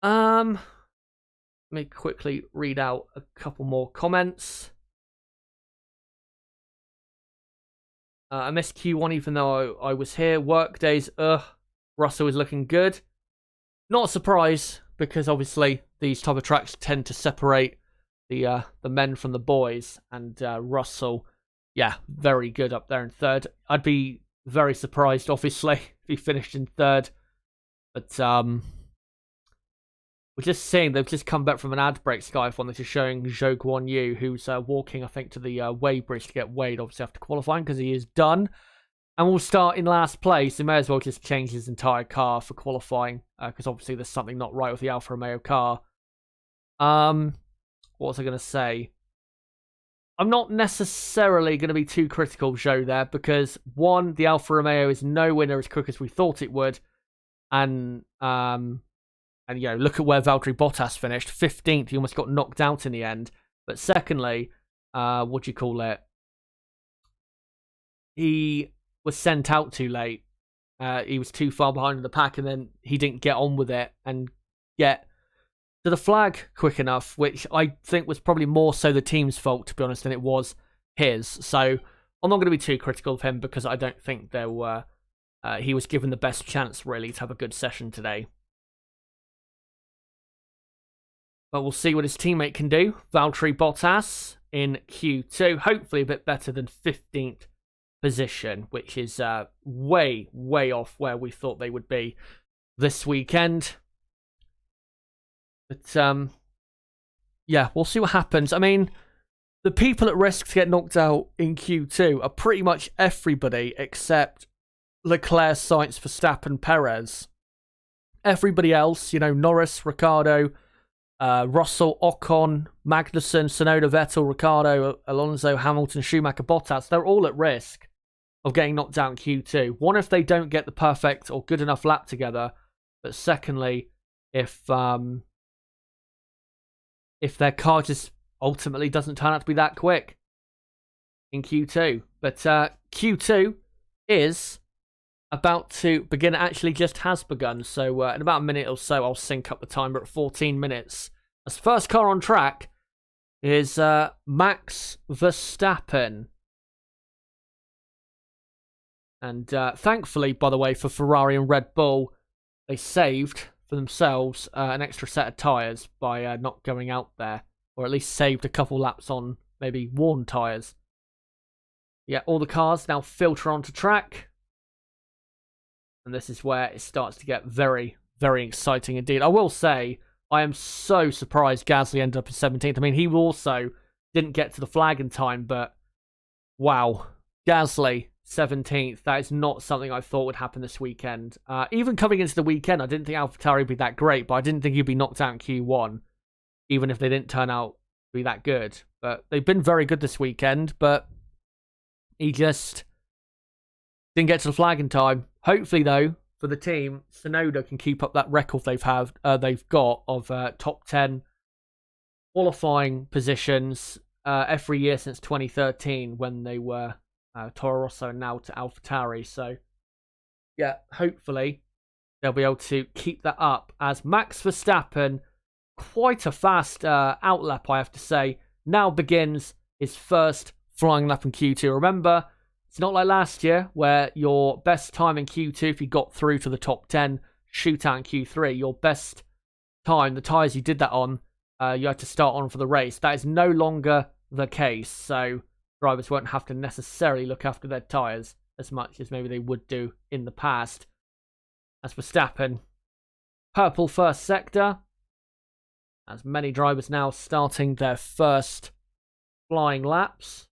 Let me quickly read out a couple more comments. I missed Q1 even though I was here. Work days, Russell is looking good. Not a surprise, because obviously these type of tracks tend to separate the men from the boys, and Russell, yeah, very good up there in third. I'd be very surprised, obviously, if he finished in third. But we're just seeing they've just come back from an ad break, Skyfon, that's just showing Zhou Guan Yu, who's walking, I think, to the weigh bridge to get weighed, obviously after qualifying, because he is done. And we'll start in last place. He may as well just change his entire car for qualifying, because obviously there's something not right with the Alfa Romeo car. What was I going to say? I'm not necessarily going to be too critical of Zhou there, because one, the Alfa Romeo is nowhere near as quick as we thought it would, and you know, look at where Valtteri Bottas finished, 15th. He almost got knocked out in the end. But secondly, what do you call it? He was sent out too late. He was too far behind in the pack, and then he didn't get on with it and get to the flag quick enough, which I think was probably more so the team's fault, to be honest, than it was his. So I'm not going to be too critical of him because I don't think he was given the best chance, really, to have a good session today. But we'll see what his teammate can do. Valtteri Bottas in Q2. Hopefully a bit better than 15th position, which is way, way off where we thought they would be this weekend. But, yeah, we'll see what happens. I mean, the people at risk to get knocked out in Q2 are pretty much everybody except Leclerc, Sainz, Verstappen, Perez. Everybody else, Norris, Ricciardo, Russell, Ocon, Magnussen, Tsunoda, Vettel, Ricciardo, Alonso, Hamilton, Schumacher, Bottas, they're all at risk of getting knocked out in Q2. One, if they don't get the perfect or good enough lap together, but secondly, if their car just ultimately doesn't turn out to be that quick in Q2. But Q2 is about to begin. It actually just has begun. So in about a minute or so, I'll sync up the timer at 14 minutes. As first car on track is Max Verstappen. And thankfully, by the way, for Ferrari and Red Bull, they saved for themselves an extra set of tyres by not going out there. Or at least saved a couple laps on maybe worn tyres. Yeah, all the cars now filter onto track. And this is where it starts to get very, very exciting indeed. I will say, I am so surprised Gasly ended up in 17th. I mean, he also didn't get to the flag in time, but wow. Gasly, 17th. That is not something I thought would happen this weekend. Even coming into the weekend, I didn't think AlphaTauri would be that great, but I didn't think he'd be knocked out in Q1. Even if they didn't turn out to be that good. But they've been very good this weekend, but he just didn't get to the flag in time. Hopefully, though, for the team, Tsunoda can keep up that record they've got of top 10 qualifying positions every year since 2013 when they were Toro Rosso and now to AlphaTauri. So, yeah, hopefully they'll be able to keep that up as Max Verstappen, quite a fast outlap, I have to say, now begins his first flying lap in Q2. Remember, it's not like last year where your best time in Q2, if you got through to the top 10 shootout in Q3, your best time, the tyres you did that on, you had to start on for the race. That is no longer the case, so drivers won't have to necessarily look after their tyres as much as maybe they would do in the past. As Verstappen, purple first sector, as many drivers now starting their first flying laps.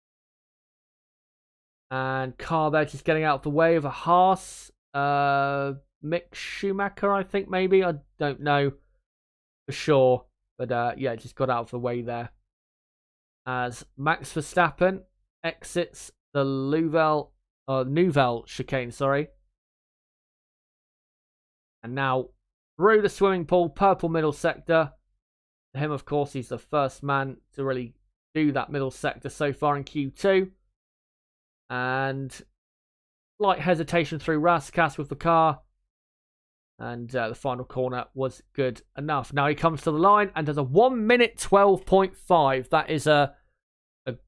And car there just getting out of the way of a Haas. Mick Schumacher, I think, maybe. I don't know for sure. But yeah, just got out of the way there. As Max Verstappen exits the Nouvelle chicane, sorry. And now through the swimming pool, purple middle sector. For him, of course, he's the first man to really do that middle sector so far in Q2. And slight hesitation through Raskas with the car. And the final corner was good enough. Now he comes to the line and does a 1 minute 12.5. That is a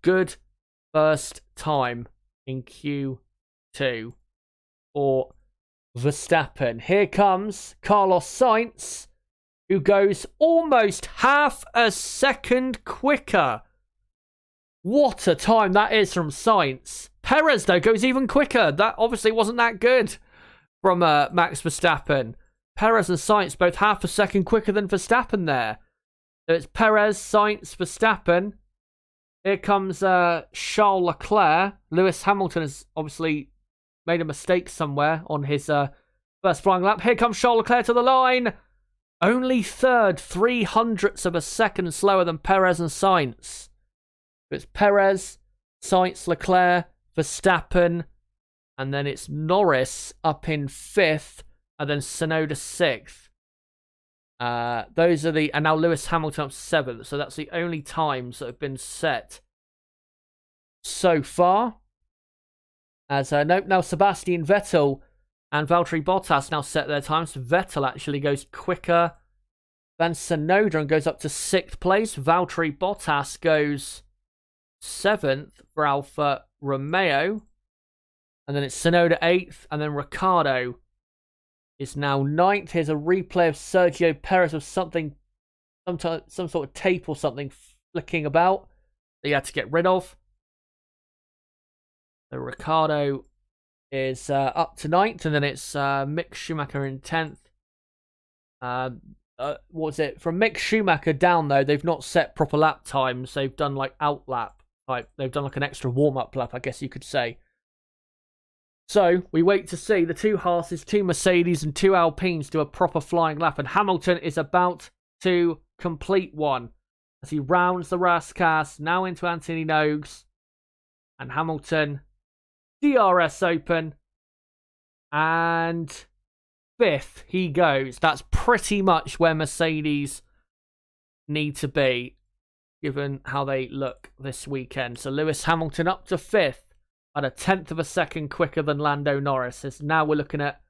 good first time in Q2 for Verstappen. Here comes Carlos Sainz, who goes almost half a second quicker. What a time that is from Sainz. Perez, though, goes even quicker. That obviously wasn't that good from Max Verstappen. Perez and Sainz both half a second quicker than Verstappen there. So it's Perez, Sainz, Verstappen. Here comes Charles Leclerc. Lewis Hamilton has obviously made a mistake somewhere on his first flying lap. Here comes Charles Leclerc to the line. Only third, 0.03 of a second slower than Perez and Sainz. It's Perez, Sainz, Leclerc, Verstappen, and then it's Norris up in 5th, and then Tsunoda 6th. Those are and now Lewis Hamilton up 7th, so that's the only times that have been set so far. As now Sebastian Vettel and Valtteri Bottas now set their times. So Vettel actually goes quicker than Tsunoda and goes up to 6th place. Valtteri Bottas goes 7th for Alfa Romeo. And then it's Tsunoda 8th. And then Ricciardo is now 9th. Here's a replay of Sergio Perez with something, some sort of tape or something flicking about that you had to get rid of. So Ricciardo is up to 9th. And then it's Mick Schumacher in 10th. What was it? From Mick Schumacher down, though, they've not set proper lap times. They've done like out lap. Like, they've done like an extra warm-up lap, I guess you could say. So, we wait to see the 2 Haas's, 2 Mercedes and 2 Alpines do a proper flying lap. And Hamilton is about to complete one as he rounds the Rascasse, now into Anthony Nogues. And Hamilton, DRS open. And 5th he goes. That's pretty much where Mercedes need to be, given how they look this weekend. So Lewis Hamilton up to 5th. At a 10th of a second quicker than Lando Norris. As now we're looking at,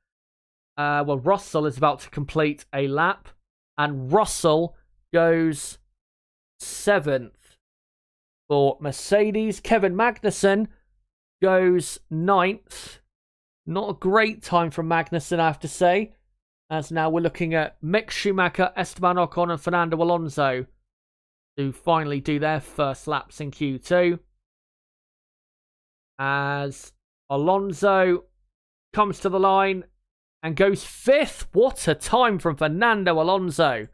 Russell is about to complete a lap. And Russell goes 7th for Mercedes. Kevin Magnussen goes 9th. Not a great time from Magnussen, I have to say. As now we're looking at Mick Schumacher, Esteban Ocon and Fernando Alonso to finally do their first laps in Q2. As Alonso comes to the line and goes 5th. What a time from Fernando Alonso.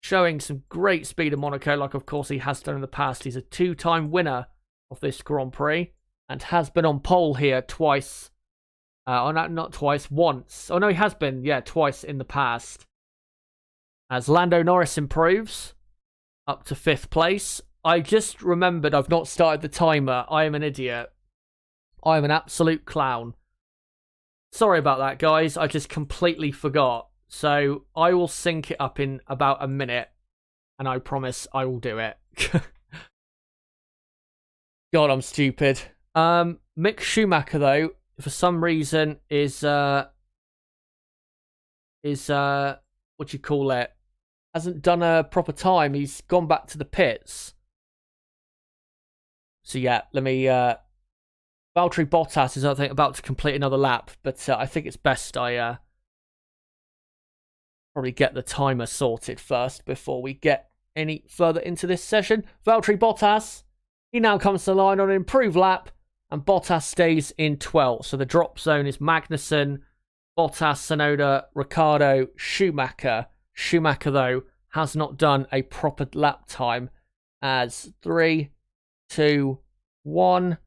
Showing some great speed in Monaco, like of course he has done in the past. He's a 2-time winner of this Grand Prix and has been on pole here twice. Not twice, once. Oh no, he has been, twice in the past. As Lando Norris improves up to 5th place. I just remembered I've not started the timer. I am an idiot. I am an absolute clown. Sorry about that, guys. I just completely forgot. So I will sync it up in about a minute. And I promise I will do it. God, I'm stupid. Mick Schumacher, though, for some reason is what do you call it? Hasn't done a proper time. He's gone back to the pits. So yeah, let me... Valtteri Bottas is, I think, about to complete another lap. But I think it's best I probably get the timer sorted first before we get any further into this session. Valtteri Bottas, he now comes to the line on an improved lap. And Bottas stays in 12th. So the drop zone is Magnussen, Bottas, Tsunoda, Ricciardo, Schumacher. Schumacher, though, has not done a proper lap time. As 3... 2, 1,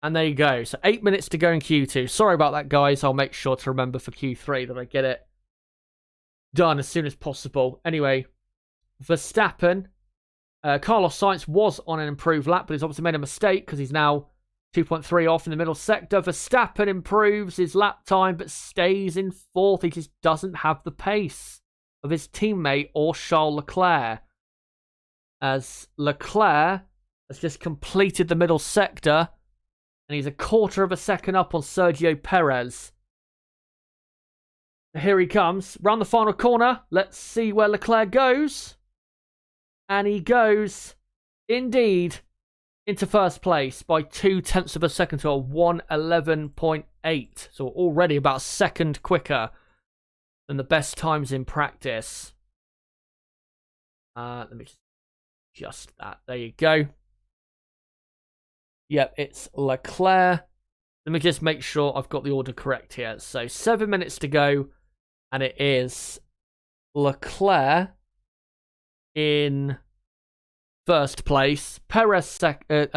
and there you go. So 8 minutes to go in Q2. Sorry about that, guys. I'll make sure to remember for Q3 that I get it done as soon as possible. Anyway, Verstappen, Carlos Sainz was on an improved lap, but he's obviously made a mistake because he's now 2.3 off in the middle sector. Verstappen improves his lap time, but stays in 4th. He just doesn't have the pace of his teammate or Charles Leclerc. As Leclerc has just completed the middle sector, and he's a 1/4 of a second up on Sergio Perez. Here he comes, round the final corner. Let's see where Leclerc goes. And he goes, indeed, into first place by 0.2 of a second to a 1:11.8. So already about a second quicker than the best times in practice. Let me just that. There you go. Yep, it's Leclerc. Let me just make sure I've got the order correct here. So 7 minutes to go, and it is Leclerc in first place. Perez second.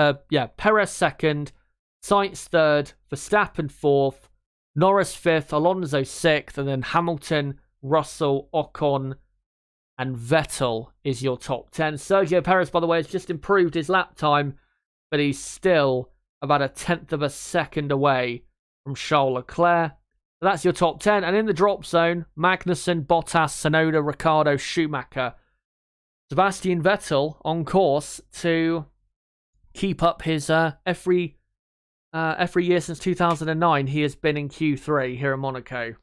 Perez second. Sainz third. Verstappen 4th. Norris 5th. Alonso 6th, and then Hamilton, Russell, Ocon, and Vettel is your top 10. Sergio Perez, by the way, has just improved his lap time, but he's still about a 1/10 of a second away from Charles Leclerc. So that's your top 10. And in the drop zone, Magnussen, Bottas, Tsunoda, Ricciardo, Schumacher. Sebastian Vettel on course to keep up his every year since 2009. He has been in Q3 here in Monaco.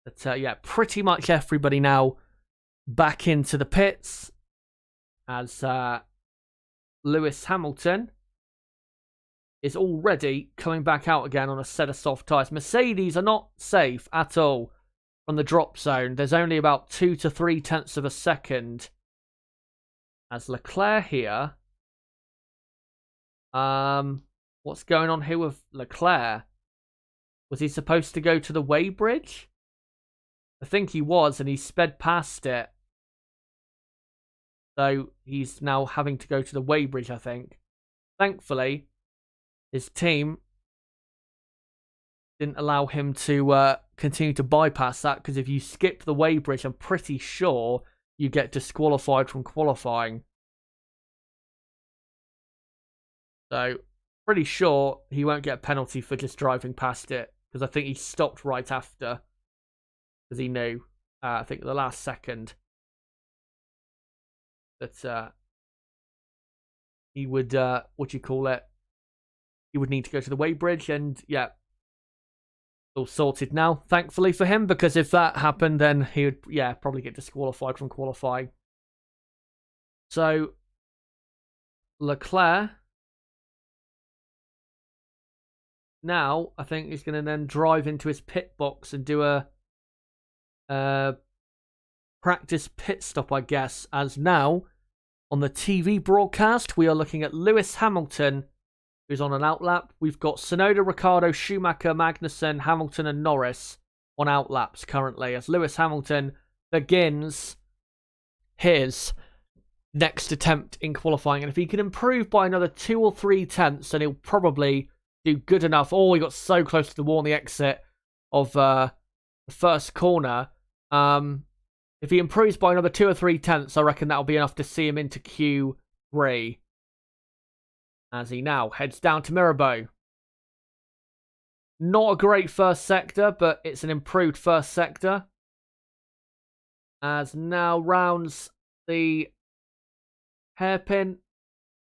But yeah, pretty much everybody now back into the pits. As Lewis Hamilton is already coming back out again on a set of soft tyres. Mercedes are not safe at all from the drop zone. There's only about 2 to 3 tenths of a second. As Leclerc here. What's going on here with Leclerc? Was he supposed to go to the weighbridge? I think he was, and he sped past it. So he's now having to go to the weighbridge, I think. Thankfully, his team didn't allow him to continue to bypass that, because if you skip the weighbridge, I'm pretty sure you get disqualified from qualifying. So, pretty sure he won't get a penalty for just driving past it, because I think he stopped right after, because he knew, I think, the last second that he would, he would need to go to the weighbridge, and yeah, all sorted now, thankfully for him, because if that happened, then he would, yeah, probably get disqualified from qualifying. So, Leclerc now, I think he's going to then drive into his pit box and do a practice pit stop, I guess, as now, on the TV broadcast, we are looking at Lewis Hamilton, who's on an outlap. We've got Tsunoda, Ricciardo, Schumacher, Magnussen, Hamilton and Norris on outlaps currently, as Lewis Hamilton begins his next attempt in qualifying. And if he can improve by another 2 or 3 tenths, then he'll probably do good enough. Oh, he got so close to the wall on the exit of the first corner. If he improves by another 2 or 3 tenths, I reckon that'll be enough to see him into Q3. As he now heads down to Mirabeau. Not a great first sector, but it's an improved first sector. As now rounds the hairpin.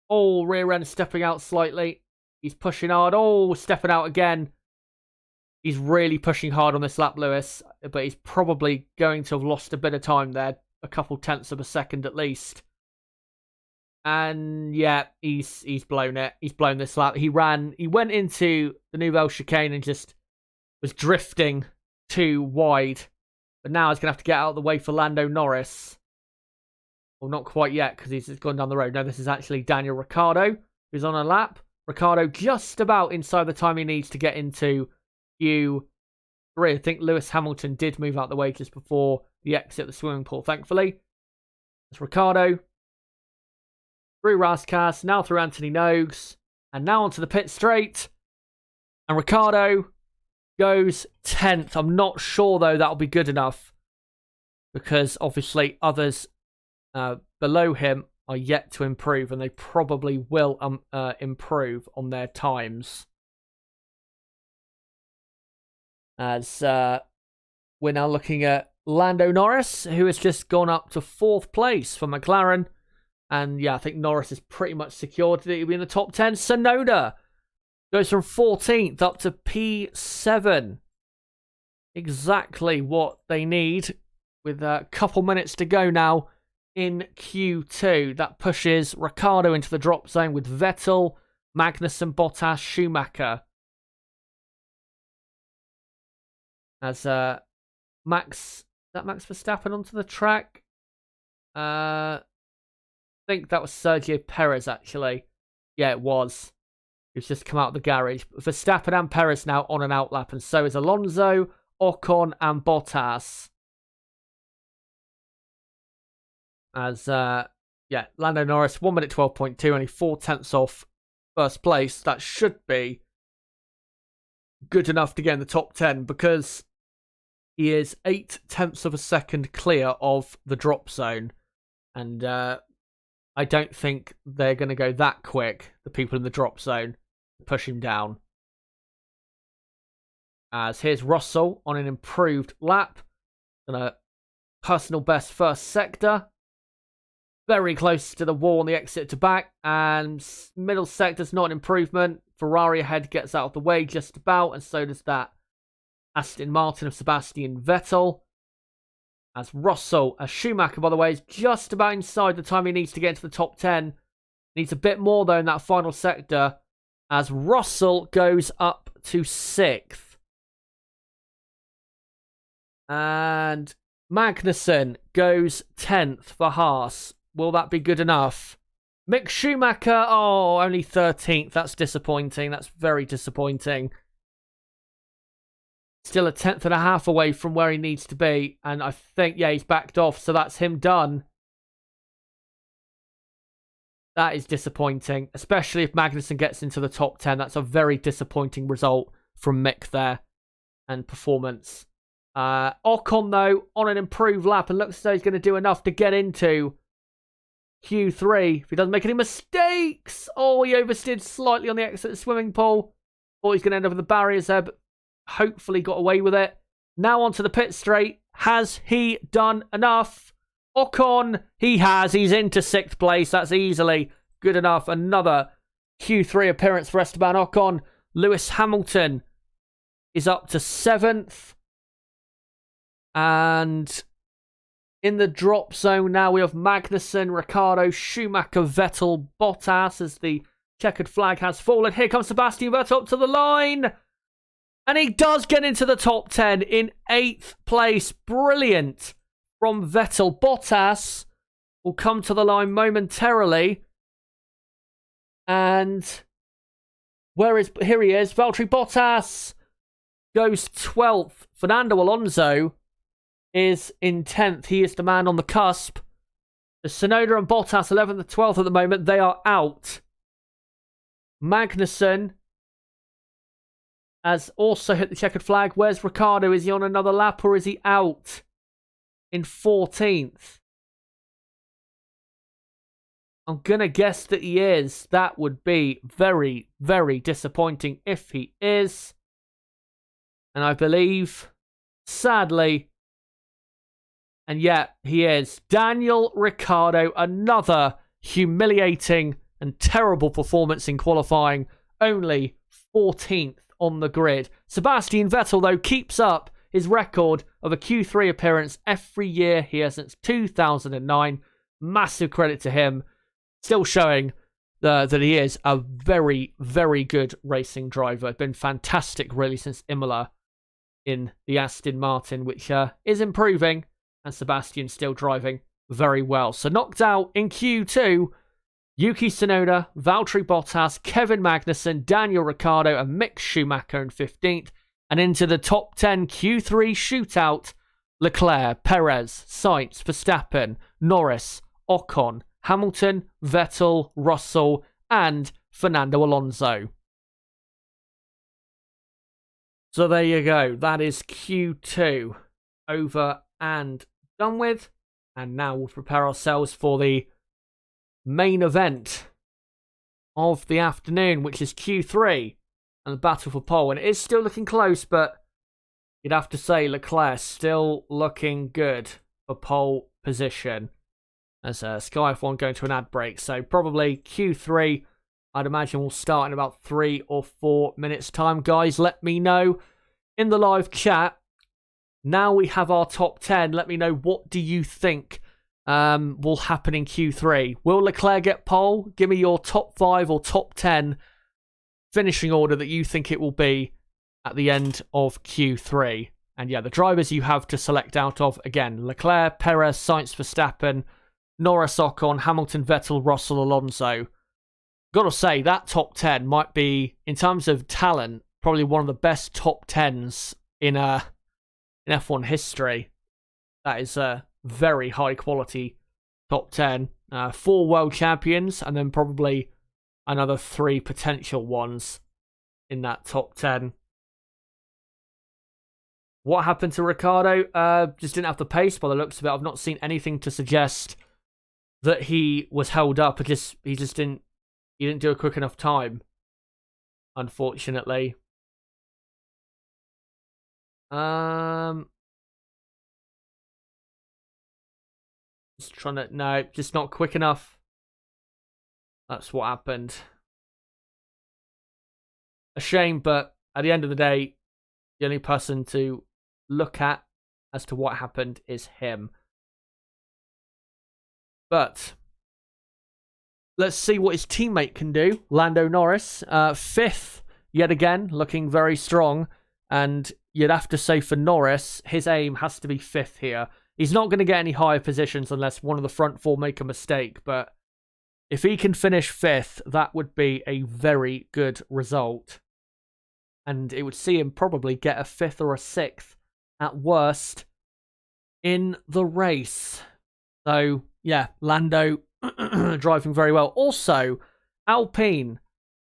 Oh, rear end stepping out slightly. He's pushing hard. Oh, stepping out again. He's really pushing hard on this lap, Lewis. But he's probably going to have lost a bit of time there. A couple tenths of a second at least. And yeah, he's blown it. He's blown this lap. He went into the Nouvelle Chicane and just was drifting too wide. But now he's going to have to get out of the way for Lando Norris. Well, not quite yet, because he's gone down the road. No, this is actually Daniel Ricciardo, who's on a lap. Ricciardo just about inside the time he needs to get into Q3. I think Lewis Hamilton did move out the way just before the exit of the swimming pool, thankfully. It's Ricciardo. Through Raskas, now through Anthony Nogues, and now onto the pit straight. And Ricciardo goes 10th. I'm not sure, though, that'll be good enough, because obviously others below him are yet to improve, and they probably will improve on their times. As we're now looking at Lando Norris, who has just gone up to 4th place for McLaren. And yeah, I think Norris is pretty much secured that he'll be in the top 10. Tsunoda goes from 14th up to P7. Exactly what they need, with a couple minutes to go now in Q2. That pushes Ricciardo into the drop zone with Vettel, Magnussen, Bottas, Schumacher. As Max Verstappen onto the track? I think that was Sergio Perez, actually. Yeah, it was. He's just come out of the garage. Verstappen and Perez now on an outlap, and so is Alonso, Ocon, and Bottas. As, yeah, Lando Norris, 1 minute 12.2, only 4 tenths off first place. That should be good enough to get in the top 10, because he is 8 tenths of a second clear of the drop zone. And I don't think they're going to go that quick, the people in the drop zone, to push him down. As here's Russell on an improved lap. Gonna personal best first sector. Very close to the wall on the exit to back. And middle sector's not an improvement. Ferrari ahead gets out of the way just about. And so does that Aston Martin of Sebastian Vettel. As Russell, Schumacher, by the way, is just about inside the time he needs to get into the top 10. Needs a bit more, though, in that final sector, as Russell goes up to 6th. And Magnussen goes 10th for Haas. Will that be good enough? Mick Schumacher, oh, only 13th. That's disappointing. That's very disappointing. Still a 10th and a half away from where he needs to be. And I think, yeah, he's backed off. So that's him done. That is disappointing, especially if Magnussen gets into the top 10. That's a very disappointing result from Mick there and performance. Ocon, though, on an improved lap and looks as though he's going to do enough to get into Q3 if he doesn't make any mistakes. Oh, he oversteered slightly on the exit of the swimming pool. Thought he's going to end up with the barriers there, but hopefully got away with it. Now onto the pit straight. Has he done enough? Ocon, he has. He's into 6th place. That's easily good enough. Another Q3 appearance for Esteban Ocon. Lewis Hamilton is up to 7th. And in the drop zone now, we have Magnussen, Ricciardo, Schumacher, Vettel, Bottas as the checkered flag has fallen. Here comes Sebastian Vettel up to the line. And he does get into the top 10 in 8th place. Brilliant from Vettel. Bottas will come to the line momentarily. And here he is. Valtteri Bottas goes 12th. Fernando Alonso is in 10th. He is the man on the cusp. The Tsunoda and Bottas 11th and 12th at the moment. They are out. Magnussen has also hit the checkered flag. Where's Ricciardo? Is he on another lap or is he out in 14th? I'm going to guess that he is. That would be very, very disappointing if he is. And I believe, sadly, and yet he is. Daniel Ricciardo, another humiliating and terrible performance in qualifying. Only 14th on the grid. Sebastian Vettel, though, keeps up his record of a Q3 appearance every year here since 2009. Massive credit to him. Still showing that he is a very, very good racing driver. Been fantastic, really, since Imola in the Aston Martin, which is improving. And Sebastian still driving very well. So knocked out in Q2, Yuki Tsunoda, Valtteri Bottas, Kevin Magnussen, Daniel Ricciardo, and Mick Schumacher in 15th. And into the top 10 Q3 shootout, Leclerc, Perez, Sainz, Verstappen, Norris, Ocon, Hamilton, Vettel, Russell, and Fernando Alonso. So there you go. That is Q2 over and done with. And now we'll prepare ourselves for the main event of the afternoon, which is Q3 and the battle for pole. And it is still looking close, but you'd have to say Leclerc still looking good for pole position. As Sky F1 going to an ad break. So probably Q3, I'd imagine, will start in about 3 or 4 minutes time. Guys, let me know in the live chat. Now we have our top 10. Let me know, what do you think will happen in Q3? Will Leclerc get pole? Give me your top 5 or top 10 finishing order that you think it will be at the end of Q3. And yeah, the drivers you have to select out of, again, Leclerc, Perez, Sainz, Verstappen, Norris, Ocon, Hamilton, Vettel, Russell, Alonso. Gotta say, that top 10 might be, in terms of talent, probably one of the best top 10s in F1 history. That is a very high quality top 10. 4 world champions, and then probably another 3 potential ones in that top 10. What happened to Ricciardo? Just didn't have the pace by the looks of it. I've not seen anything to suggest that he was held up. He didn't do a quick enough time, unfortunately. Just trying to, no, just not quick enough. That's what happened. A shame, but at the end of the day, the only person to look at as to what happened is him. But let's see what his teammate can do. Lando Norris, 5th yet again, looking very strong. And you'd have to say for Norris, his aim has to be 5th here. He's not going to get any higher positions unless one of the front 4 make a mistake. But if he can finish 5th, that would be a very good result. And it would see him probably get a 5th or a 6th at worst in the race. So, yeah, Lando driving very well. Also, Alpine,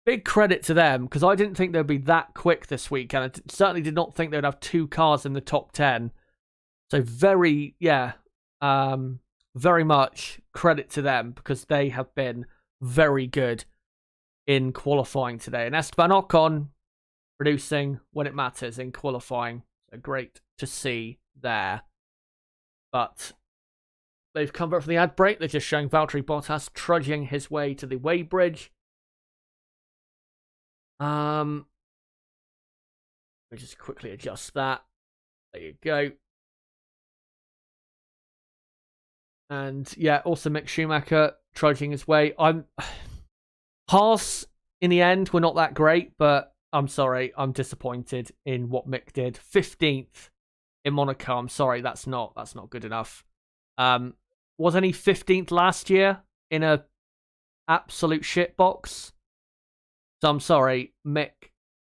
big credit to them, because I didn't think they'd be that quick this week, and I certainly did not think they'd have 2 cars in the top 10. So very much credit to them, because they have been very good in qualifying today. And Esteban Ocon producing when it matters in qualifying. So great to see there. But they've come back from the ad break. They're just showing Valtteri Bottas trudging his way to the weighbridge. Let me just quickly adjust that. There you go. And yeah, also Mick Schumacher trudging his way. Haas in the end were not that great, but I'm sorry, I'm disappointed in what Mick did. 15th in Monaco. I'm sorry, that's not good enough. Wasn't he 15th last year in a absolute shitbox? So I'm sorry, Mick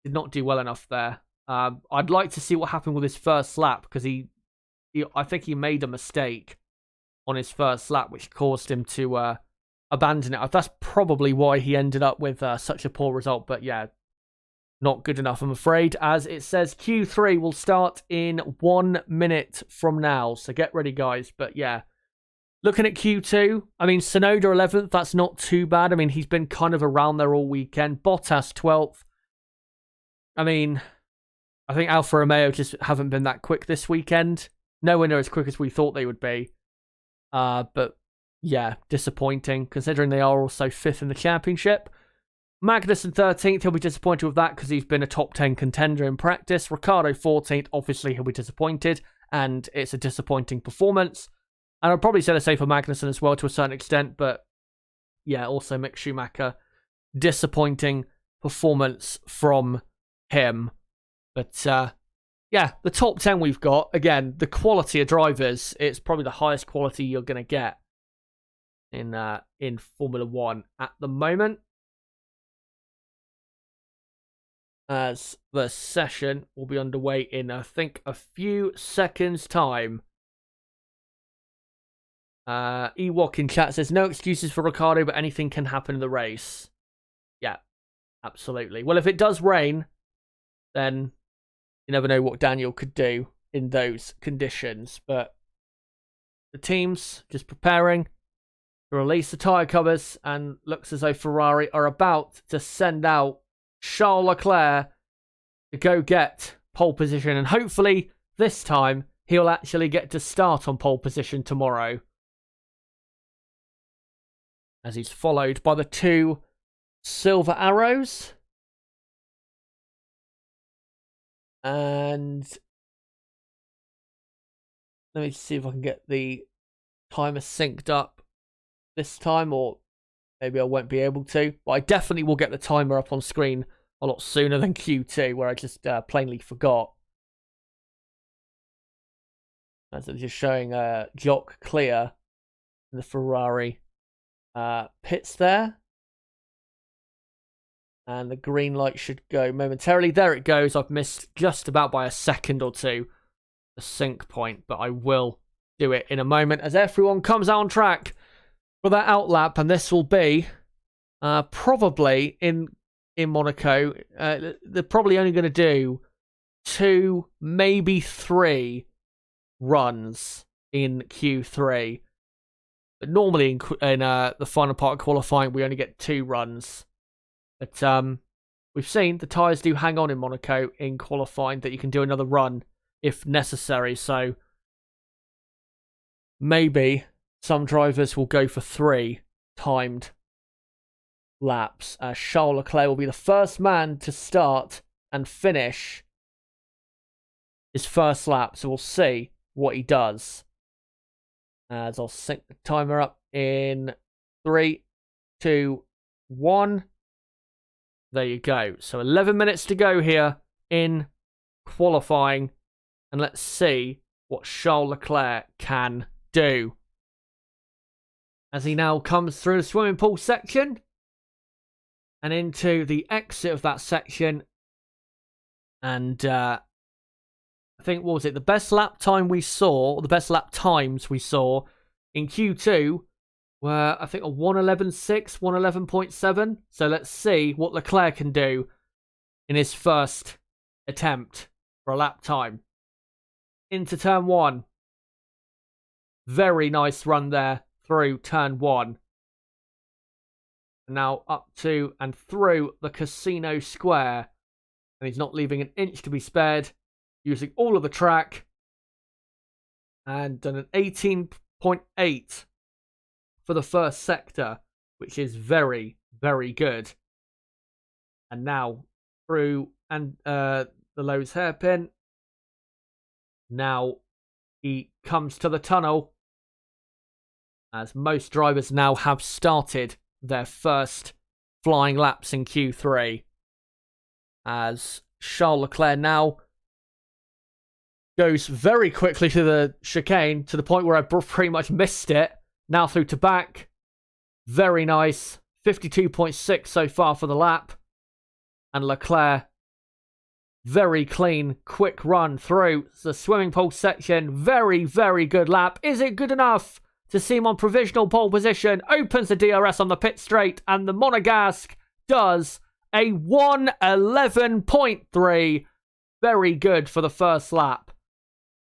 did not do well enough there. I'd like to see what happened with his first lap, because I think he made a mistake on his first lap, which caused him to abandon it. That's probably why he ended up with such a poor result. But yeah, not good enough, I'm afraid. As it says, Q3 will start in 1 minute from now. So get ready, guys. But yeah, looking at Q2, I mean, Tsunoda 11th, that's not too bad. I mean, he's been kind of around there all weekend. Bottas 12th. I mean, I think Alfa Romeo just haven't been that quick this weekend. Nowhere near as quick as we thought they would be. But yeah, disappointing, considering they are also 5th in the championship. Magnussen 13th, he'll be disappointed with that because he's been a top 10 contender in practice. Ricciardo 14th, obviously he'll be disappointed, and it's a disappointing performance. And I'd probably say the same for Magnussen as well to a certain extent, but yeah, also Mick Schumacher, disappointing performance from him. But yeah, the top 10 we've got, again, the quality of drivers, it's probably the highest quality you're going to get in Formula 1 at the moment. As the session will be underway in, I think, a few seconds' time. Ewok in chat says, no excuses for Ricciardo, but anything can happen in the race. Yeah, absolutely. Well, if it does rain, then you never know what Daniel could do in those conditions. But the team's just preparing to release the tyre covers, and looks as though Ferrari are about to send out Charles Leclerc to go get pole position. And hopefully this time he'll actually get to start on pole position tomorrow, as he's followed by the 2 silver arrows. And let me see if I can get the timer synced up this time, or maybe I won't be able to. But I definitely will get the timer up on screen a lot sooner than Q2, where I just plainly forgot. As I'm just showing Jock clear in the Ferrari pits there. And the green light should go momentarily. There it goes. I've missed just about by a second or two the sync point, but I will do it in a moment as everyone comes out on track for that outlap. And this will be probably in Monaco. They're probably only going to do 2, maybe 3 runs in Q3. But normally in the final part of qualifying, we only get 2 runs. But we've seen the tyres do hang on in Monaco in qualifying, that you can do another run if necessary. So maybe some drivers will go for 3 timed laps. Charles Leclerc will be the first man to start and finish his first lap. So we'll see what he does. As I'll sync the timer up in 3, 2, 1. There you go. So 11 minutes to go here in qualifying. And let's see what Charles Leclerc can do. As he now comes through the swimming pool section and into the exit of that section. And I think, what was it? The best lap time we saw, or the best lap times we saw in Q2 were, I think, a 1:11.6, 1:11.7. So let's see what Leclerc can do in his first attempt for a lap time. Into turn 1. Very nice run there through turn 1. Now up to and through the casino square. And he's not leaving an inch to be spared. Using all of the track. And done an 18.8 for the first sector. Which is very, very good. And now through and the Lowe's hairpin. Now he comes to the tunnel. As most drivers now have started their first flying laps in Q3. As Charles Leclerc now goes very quickly to the chicane, to the point where I pretty much missed it. Now through to back. Very nice. 52.6 so far for the lap. And Leclerc, very clean, quick run through the swimming pool section. Very, very good lap. Is it good enough to see him on provisional pole position? Opens the DRS on the pit straight, and the Monegasque does a 1:11.3. Very good for the first lap.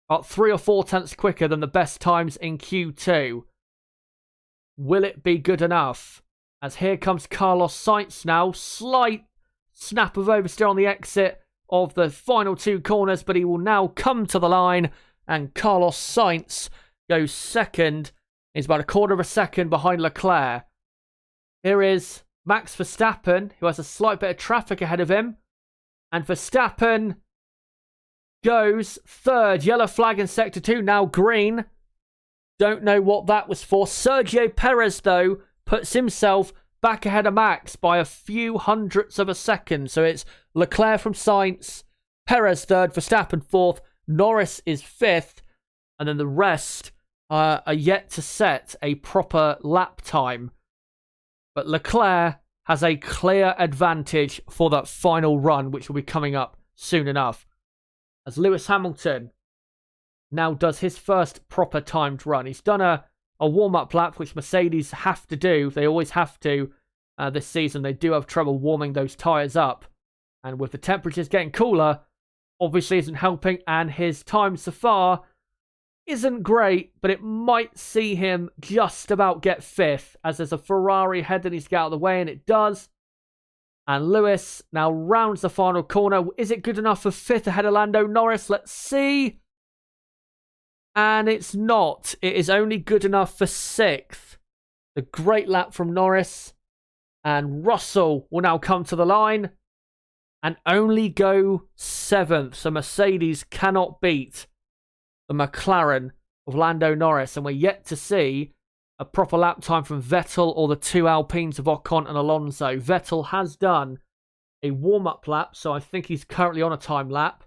About 3 or 4 tenths quicker than the best times in Q2. Will it be good enough? As here comes Carlos Sainz now. Slight snap of oversteer on the exit of the final 2 corners, but he will now come to the line, and Carlos Sainz goes second. He's about a quarter of a second behind Leclerc. Here is Max Verstappen, who has a slight bit of traffic ahead of him, and Verstappen goes third. Yellow flag in sector 2, now green. Don't know what that was for. Sergio Perez, though, puts himself back ahead of Max by a few hundredths of a second. So it's Leclerc from Sainz, Perez third, Verstappen fourth, Norris is fifth, and then the rest are yet to set a proper lap time. But Leclerc has a clear advantage for that final run, which will be coming up soon enough. As Lewis Hamilton now does his first proper timed run. He's done a warm-up lap, which Mercedes have to do. They always have to this season. They do have trouble warming those tyres up. And with the temperatures getting cooler, obviously isn't helping. And his time so far isn't great, but it might see him just about get fifth, as there's a Ferrari ahead that needs to get out of the way, and it does. And Lewis now rounds the final corner. Is it good enough for fifth ahead of Lando Norris? Let's see. And it's not. It is only good enough for sixth. A great lap from Norris. And Russell will now come to the line and only go seventh. So Mercedes cannot beat the McLaren of Lando Norris. And we're yet to see a proper lap time from Vettel or the 2 Alpines of Ocon and Alonso. Vettel has done a warm-up lap, so I think he's currently on a time lap.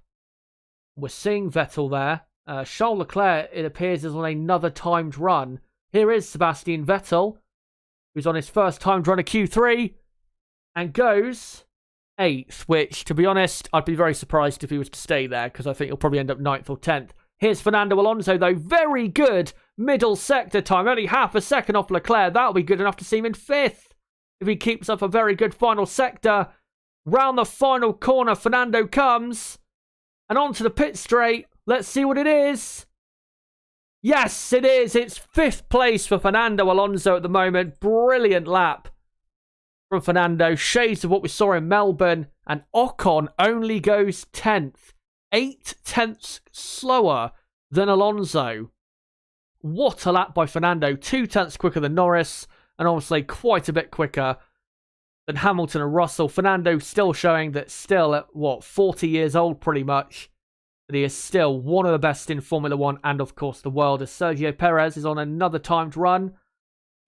We're seeing Vettel there. Charles Leclerc, it appears, is on another timed run. Here is Sebastian Vettel, who's on his first timed run of Q3 and goes 8th, which, to be honest, I'd be very surprised if he was to stay there, because I think he'll probably end up 9th or 10th. Here's Fernando Alonso, though. Very good middle sector time. Only half a second off Leclerc. That'll be good enough to see him in 5th if he keeps up a very good final sector. Round the final corner, Fernando comes. And onto the pit straight. Let's see what it is. Yes, it is. It's 5th place for Fernando Alonso at the moment. Brilliant lap from Fernando. Shades of what we saw in Melbourne. And Ocon only goes 10th. 8 tenths slower than Alonso. What a lap by Fernando. 2 tenths quicker than Norris. And obviously quite a bit quicker than Hamilton and Russell. Fernando still showing that still at, 40 years old pretty much, that he is still one of the best in Formula 1 and, of course, the world. As Sergio Perez is on another timed run.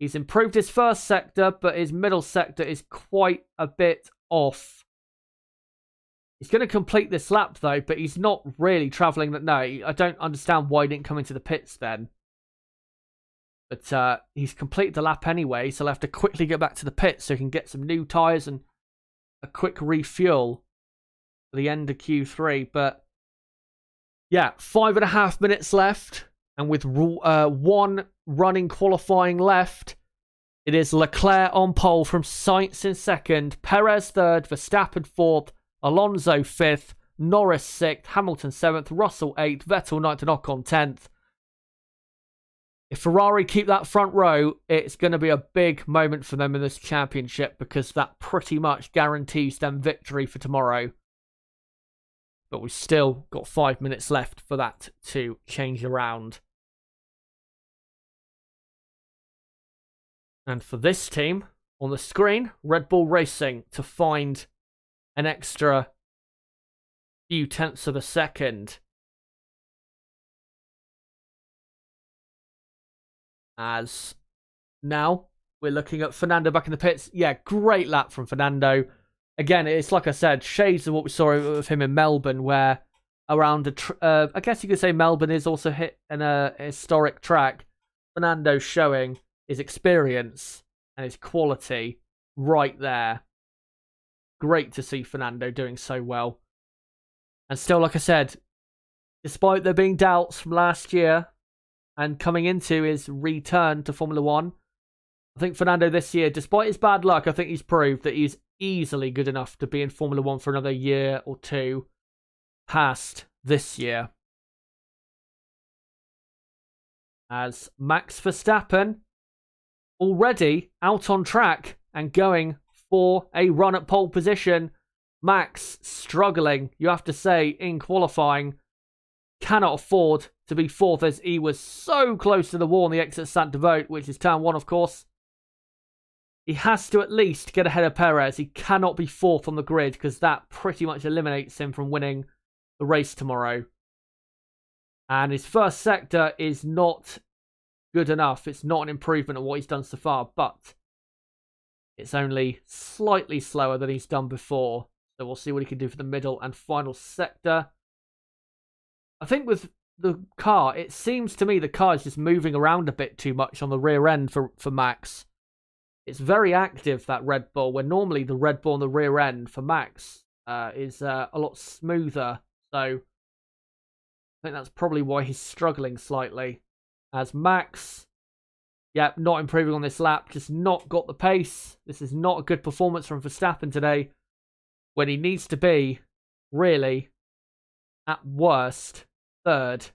He's improved his first sector, but his middle sector is quite a bit off. He's going to complete this lap, though, but he's not really travelling. No, I don't understand why he didn't come into the pits then. But he's completed the lap anyway, so he'll have to quickly get back to the pits so he can get some new tyres and a quick refuel for the end of Q3. But yeah, 5.5 minutes left. And with one running qualifying left, it is Leclerc on pole from Sainz in second, Perez third, Verstappen fourth, Alonso fifth, Norris sixth, Hamilton seventh, Russell eighth, Vettel ninth, and Ocon 10th. If Ferrari keep that front row, it's going to be a big moment for them in this championship because that pretty much guarantees them victory for tomorrow. But we've still got 5 minutes left for that to change around. And for this team, on the screen, Red Bull Racing to find an extra few tenths of a second. As now we're looking at Fernando back in the pits. Yeah, great lap from Fernando. Again, it's like I said, shades of what we saw of him in Melbourne, where around I guess you could say Melbourne is also hit in a historic track. Fernando's showing his experience and his quality right there. Great to see Fernando doing so well. And still, like I said, despite there being doubts from last year and coming into his return to Formula One, I think Fernando this year, despite his bad luck, I think he's proved that he's easily good enough to be in Formula One for another year or two past this year. As Max Verstappen already out on track and going for a run at pole position. Max struggling, you have to say, in qualifying. Cannot afford to be fourth as he was so close to the wall on the exit Sainte Devote, which is turn 1, of course. He has to at least get ahead of Perez. He cannot be fourth on the grid because that pretty much eliminates him from winning the race tomorrow. And his first sector is not good enough. It's not an improvement on what he's done so far, but it's only slightly slower than he's done before. So we'll see what he can do for the middle and final sector. I think with the car, it seems to me the car is just moving around a bit too much on the rear end for Max. It's very active, that Red Bull, where normally the Red Bull on the rear end for Max is a lot smoother. So I think that's probably why he's struggling slightly. As Max, yeah, not improving on this lap, just not got the pace. This is not a good performance from Verstappen today, when he needs to be, really, at worst, third.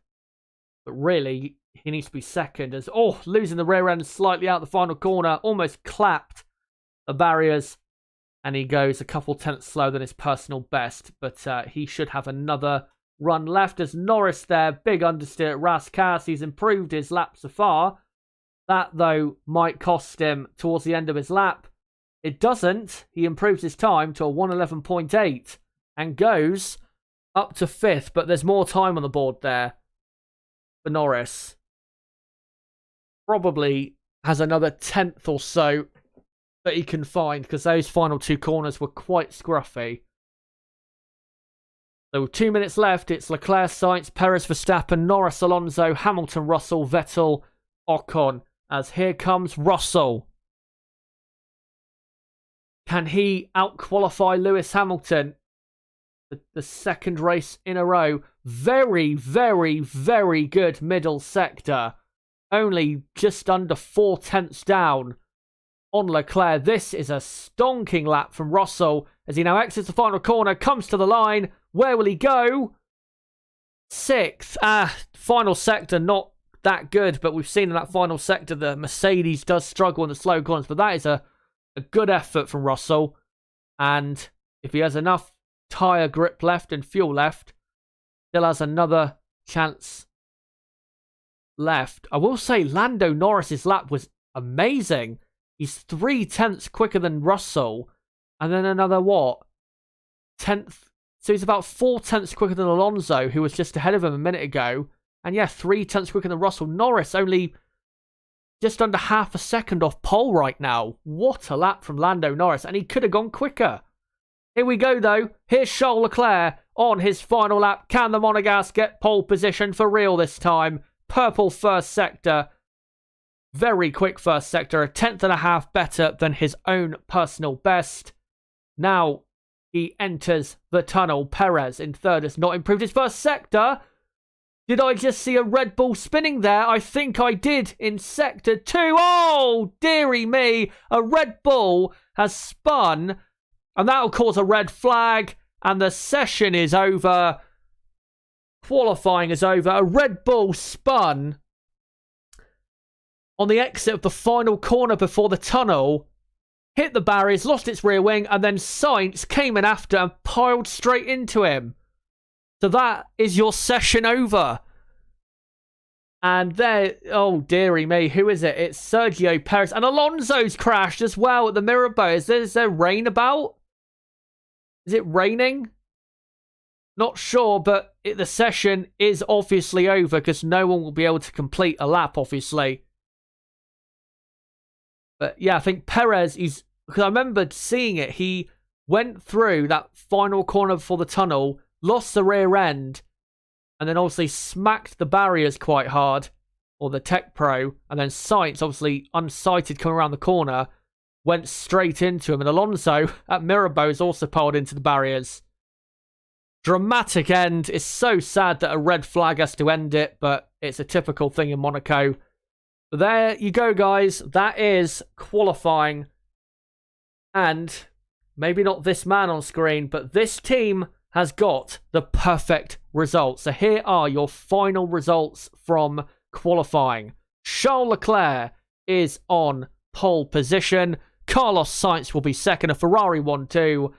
But really, he needs to be second. As losing the rear end slightly out the final corner, almost clapped the barriers, and he goes a couple tenths slower than his personal best. But he should have another run left as Norris there, big understeer at Rascasse. He's improved his lap so far. That, though, might cost him towards the end of his lap. It doesn't. He improves his time to a 1:11.8 and goes up to 5th, but there's more time on the board there for Norris. Probably has another 10th or so that he can find because those final two corners were quite scruffy. So with 2 minutes left, it's Leclerc, Sainz, Perez, Verstappen, Norris, Alonso, Hamilton, Russell, Vettel, Ocon. As here comes Russell. Can he out-qualify Lewis Hamilton? The second race in a row. Very, very, very good middle sector. Only just under 4 tenths down on Leclerc. This is a stonking lap from Russell as he now exits the final corner, comes to the line. Where will he go? 6th. Final sector, not that good, but we've seen in that final sector the Mercedes does struggle in the slow corners, but that is a good effort from Russell. And if he has enough tyre grip left and fuel left, still has another chance left. I will say Lando Norris's lap was amazing. He's 3 tenths quicker than Russell, and then another 10th. So he's about 4 tenths quicker than Alonso, who was just ahead of him a minute ago. And yeah, 3 tenths quicker than Russell. Norris only just under half a second off pole right now. What a lap from Lando Norris, and he could have gone quicker. Here we go, though. Here's Charles Leclerc on his final lap. Can the Monegasque get pole position for real this time? Purple first sector. Very quick first sector. A tenth and a half better than his own personal best. Now he enters the tunnel. Perez in third has not improved his first sector. Did I just see a Red Bull spinning there? I think I did in sector 2. Oh, dearie me. A Red Bull has spun. And that'll cause a red flag. And the session is over. Qualifying is over. A Red Bull spun on the exit of the final corner before the tunnel. Hit the barriers, lost its rear wing. And then Sainz came in after and piled straight into him. So that is your session over. And there, oh dearie me, who is it? It's Sergio Perez. And Alonso's crashed as well at the Mirabo. Is there rain about? Is it raining? Not sure, but the session is obviously over because no one will be able to complete a lap, obviously. But yeah, I think Perez, because I remember seeing it, he went through that final corner before the tunnel, lost the rear end, and then obviously smacked the barriers quite hard, or the Tech Pro, and then Sainz, obviously unsighted coming around the corner, went straight into him, and Alonso at Mirabo has also piled into the barriers. Dramatic end. It's so sad that a red flag has to end it, but it's a typical thing in Monaco. But there you go, guys. That is qualifying. And maybe not this man on screen, but this team has got the perfect results. So here are your final results from qualifying. Charles Leclerc is on pole position. Carlos Sainz will be second. A Ferrari 1-2.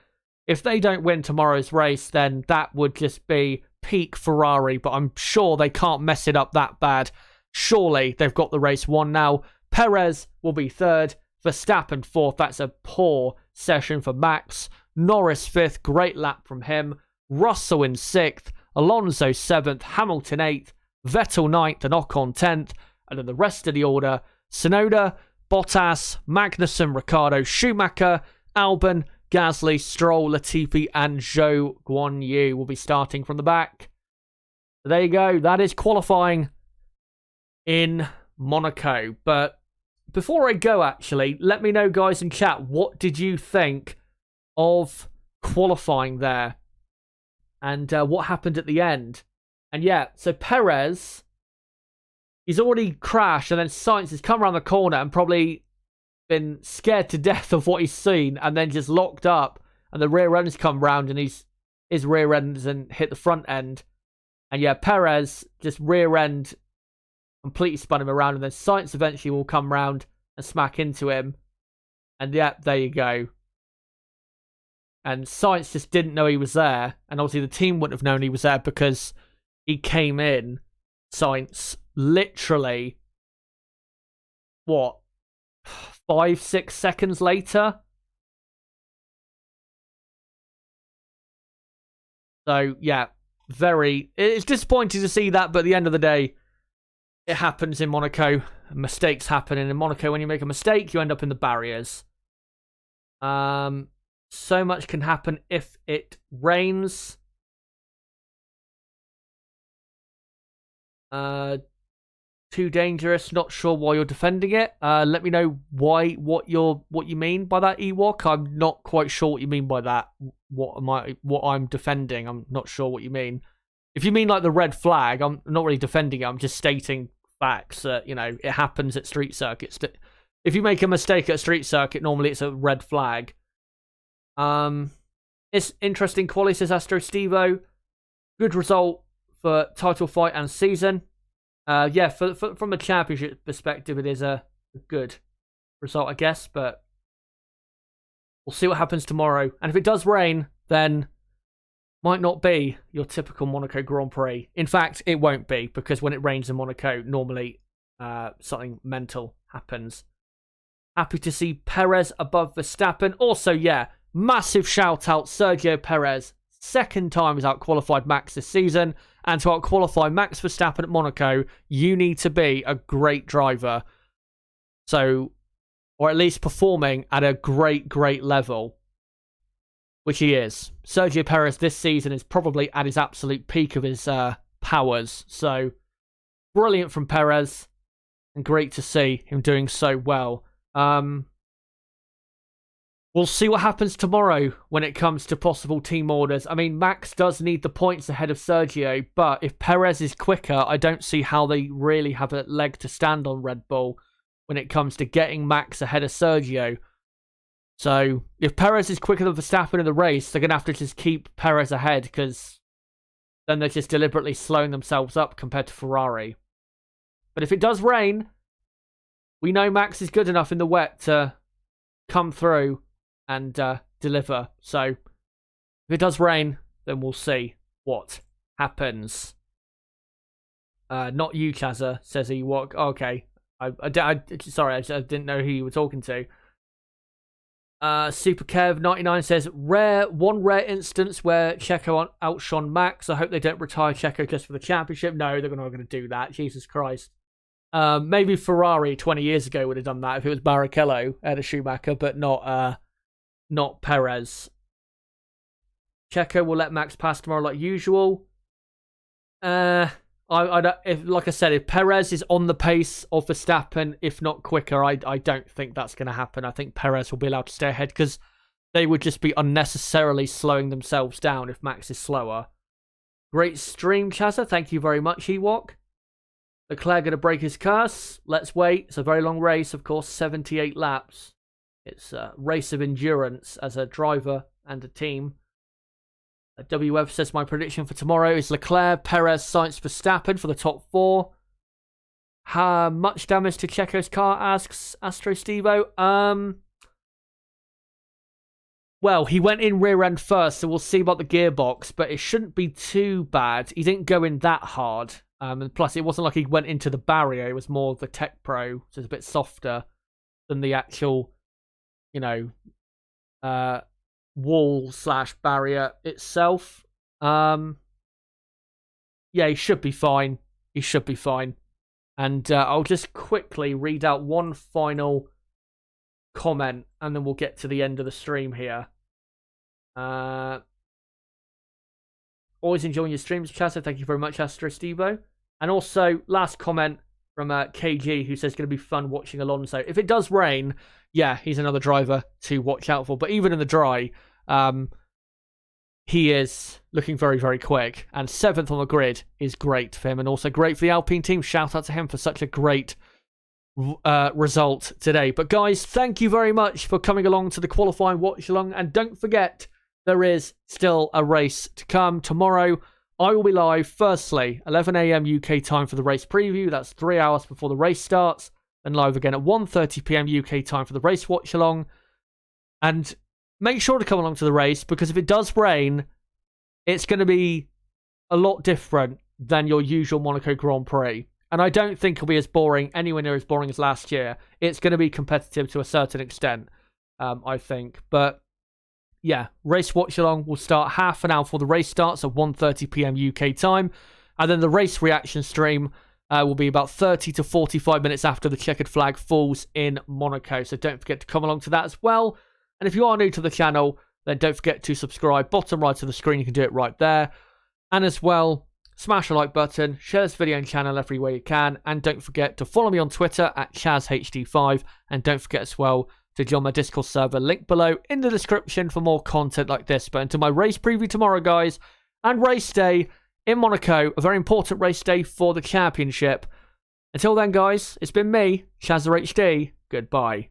If they don't win tomorrow's race, then that would just be peak Ferrari. But I'm sure they can't mess it up that bad. Surely they've got the race won now. Perez will be third. Verstappen fourth. That's a poor session for Max. Norris fifth. Great lap from him. Russell in sixth. Alonso seventh. Hamilton eighth. Vettel ninth and Ocon 10th. And then the rest of the order: Tsunoda, Bottas, Magnussen, Ricciardo, Schumacher, Albon, Gasly, Stroll, Latifi, and Zhou Guanyu will be starting from the back. There you go. That is qualifying in Monaco. But before I go, actually, let me know, guys, in chat, what did you think of qualifying there? And what happened at the end? And yeah, so Perez, he's already crashed, and then Sainz has come around the corner and probably been scared to death of what he's seen, and then just locked up, and the rear end's come round, and his rear ends and hit the front end. And yeah, Perez just rear end completely spun him around, and then Sainz eventually will come round and smack into him. And yeah, there you go. And Sainz just didn't know he was there, and obviously the team wouldn't have known he was there because he came in, Sainz, literally, what, 5-6 seconds later? So, yeah, it's disappointing to see that, but at the end of the day, it happens in Monaco. Mistakes happen, and in Monaco, when you make a mistake, you end up in the barriers. So much can happen if it rains. Too dangerous. Not sure why you're defending it. Let me know what you mean by that, Ewok. I'm not quite sure what you mean by that. What I'm defending. I'm not sure what you mean. If you mean like the red flag, I'm not really defending it. I'm just stating facts. It happens at street circuits. If you make a mistake at a street circuit, normally it's a red flag. It's interesting. Quali, says Astro Stevo. Good result for title fight and season. Yeah, from a championship perspective, it is a good result, I guess. But we'll see what happens tomorrow. And if it does rain, then might not be your typical Monaco Grand Prix. In fact, it won't be, because when it rains in Monaco, normally something mental happens. Happy to see Perez above Verstappen. Also, yeah, massive shout out Sergio Perez. Second time he's out-qualified Max this season. And to out-qualify Max Verstappen at Monaco, you need to be a great driver. So, or at least performing at a great, great level, which he is. Sergio Perez this season is probably at his absolute peak of his powers. So, brilliant from Perez, and great to see him doing so well. We'll see what happens tomorrow when it comes to possible team orders. I mean, Max does need the points ahead of Sergio, but if Perez is quicker, I don't see how they really have a leg to stand on Red Bull when it comes to getting Max ahead of Sergio. So, if Perez is quicker than Verstappen in the race, they're going to have to just keep Perez ahead, because then they're just deliberately slowing themselves up compared to Ferrari. But if it does rain, we know Max is good enough in the wet to come through and deliver. So, if it does rain, then we'll see what happens. Not you, Chazza, says he. What? Okay. Sorry, I didn't know who you were talking to. Super Kev 99 says, one rare instance where Checo outshone Max. I hope they don't retire Checo just for the championship. No, they're not going to do that. Jesus Christ. Maybe Ferrari 20 years ago would have done that if it was Barrichello at a Schumacher, but not Perez. Checo will let Max pass tomorrow like usual. Like I said, if Perez is on the pace of Verstappen, if not quicker, I don't think that's going to happen. I think Perez will be allowed to stay ahead, because they would just be unnecessarily slowing themselves down if Max is slower. Great stream, Chazza. Thank you very much, Ewok. Leclerc going to break his curse. Let's wait. It's a very long race, of course, 78 laps. It's a race of endurance as a driver and a team. WF says, my prediction for tomorrow is Leclerc, Perez, Sainz, Verstappen for the top 4. How much damage to Checo's car, asks Astro Stevo. Well, he went in rear end first, so we'll see about the gearbox, but it shouldn't be too bad. He didn't go in that hard. And plus, it wasn't like he went into the barrier. It was more the Tech Pro, so it's a bit softer than the actual, wall/barrier itself. Yeah, he should be fine. He should be fine. And I'll just quickly read out one final comment, and then we'll get to the end of the stream here. Always enjoying your streams, Chazza. Thank you very much, Astro Stevo. And also, last comment from KG, who says it's going to be fun watching Alonso. If it does rain, yeah, he's another driver to watch out for. But even in the dry, he is looking very, very quick. And 7th on the grid is great for him. And also great for the Alpine team. Shout out to him for such a great result today. But guys, thank you very much for coming along to the qualifying watch along. And don't forget, there is still a race to come tomorrow. I will be live, firstly, 11 a.m. UK time for the race preview. That's 3 hours before the race starts. And live again at 1:30 p.m. UK time for the race watch along. And make sure to come along to the race, because if it does rain, it's going to be a lot different than your usual Monaco Grand Prix. And I don't think it'll be as boring, anywhere near as boring as last year. It's going to be competitive to a certain extent, I think. But yeah, race watch along will start half an hour before the race starts at 1:30 p.m. UK time. And then the race reaction stream will be about 30 to 45 minutes after the checkered flag falls in Monaco. So don't forget to come along to that as well. And if you are new to the channel, then don't forget to subscribe. Bottom right of the screen, you can do it right there. And as well, smash a like button, share this video and channel every way you can. And don't forget to follow me on Twitter at ChazHD5. And don't forget as well to join my Discord server, link below in the description for more content like this. But until my race preview tomorrow, guys, and race day in Monaco, a very important race day for the championship. Until then, guys, it's been me, ChazHD. Goodbye.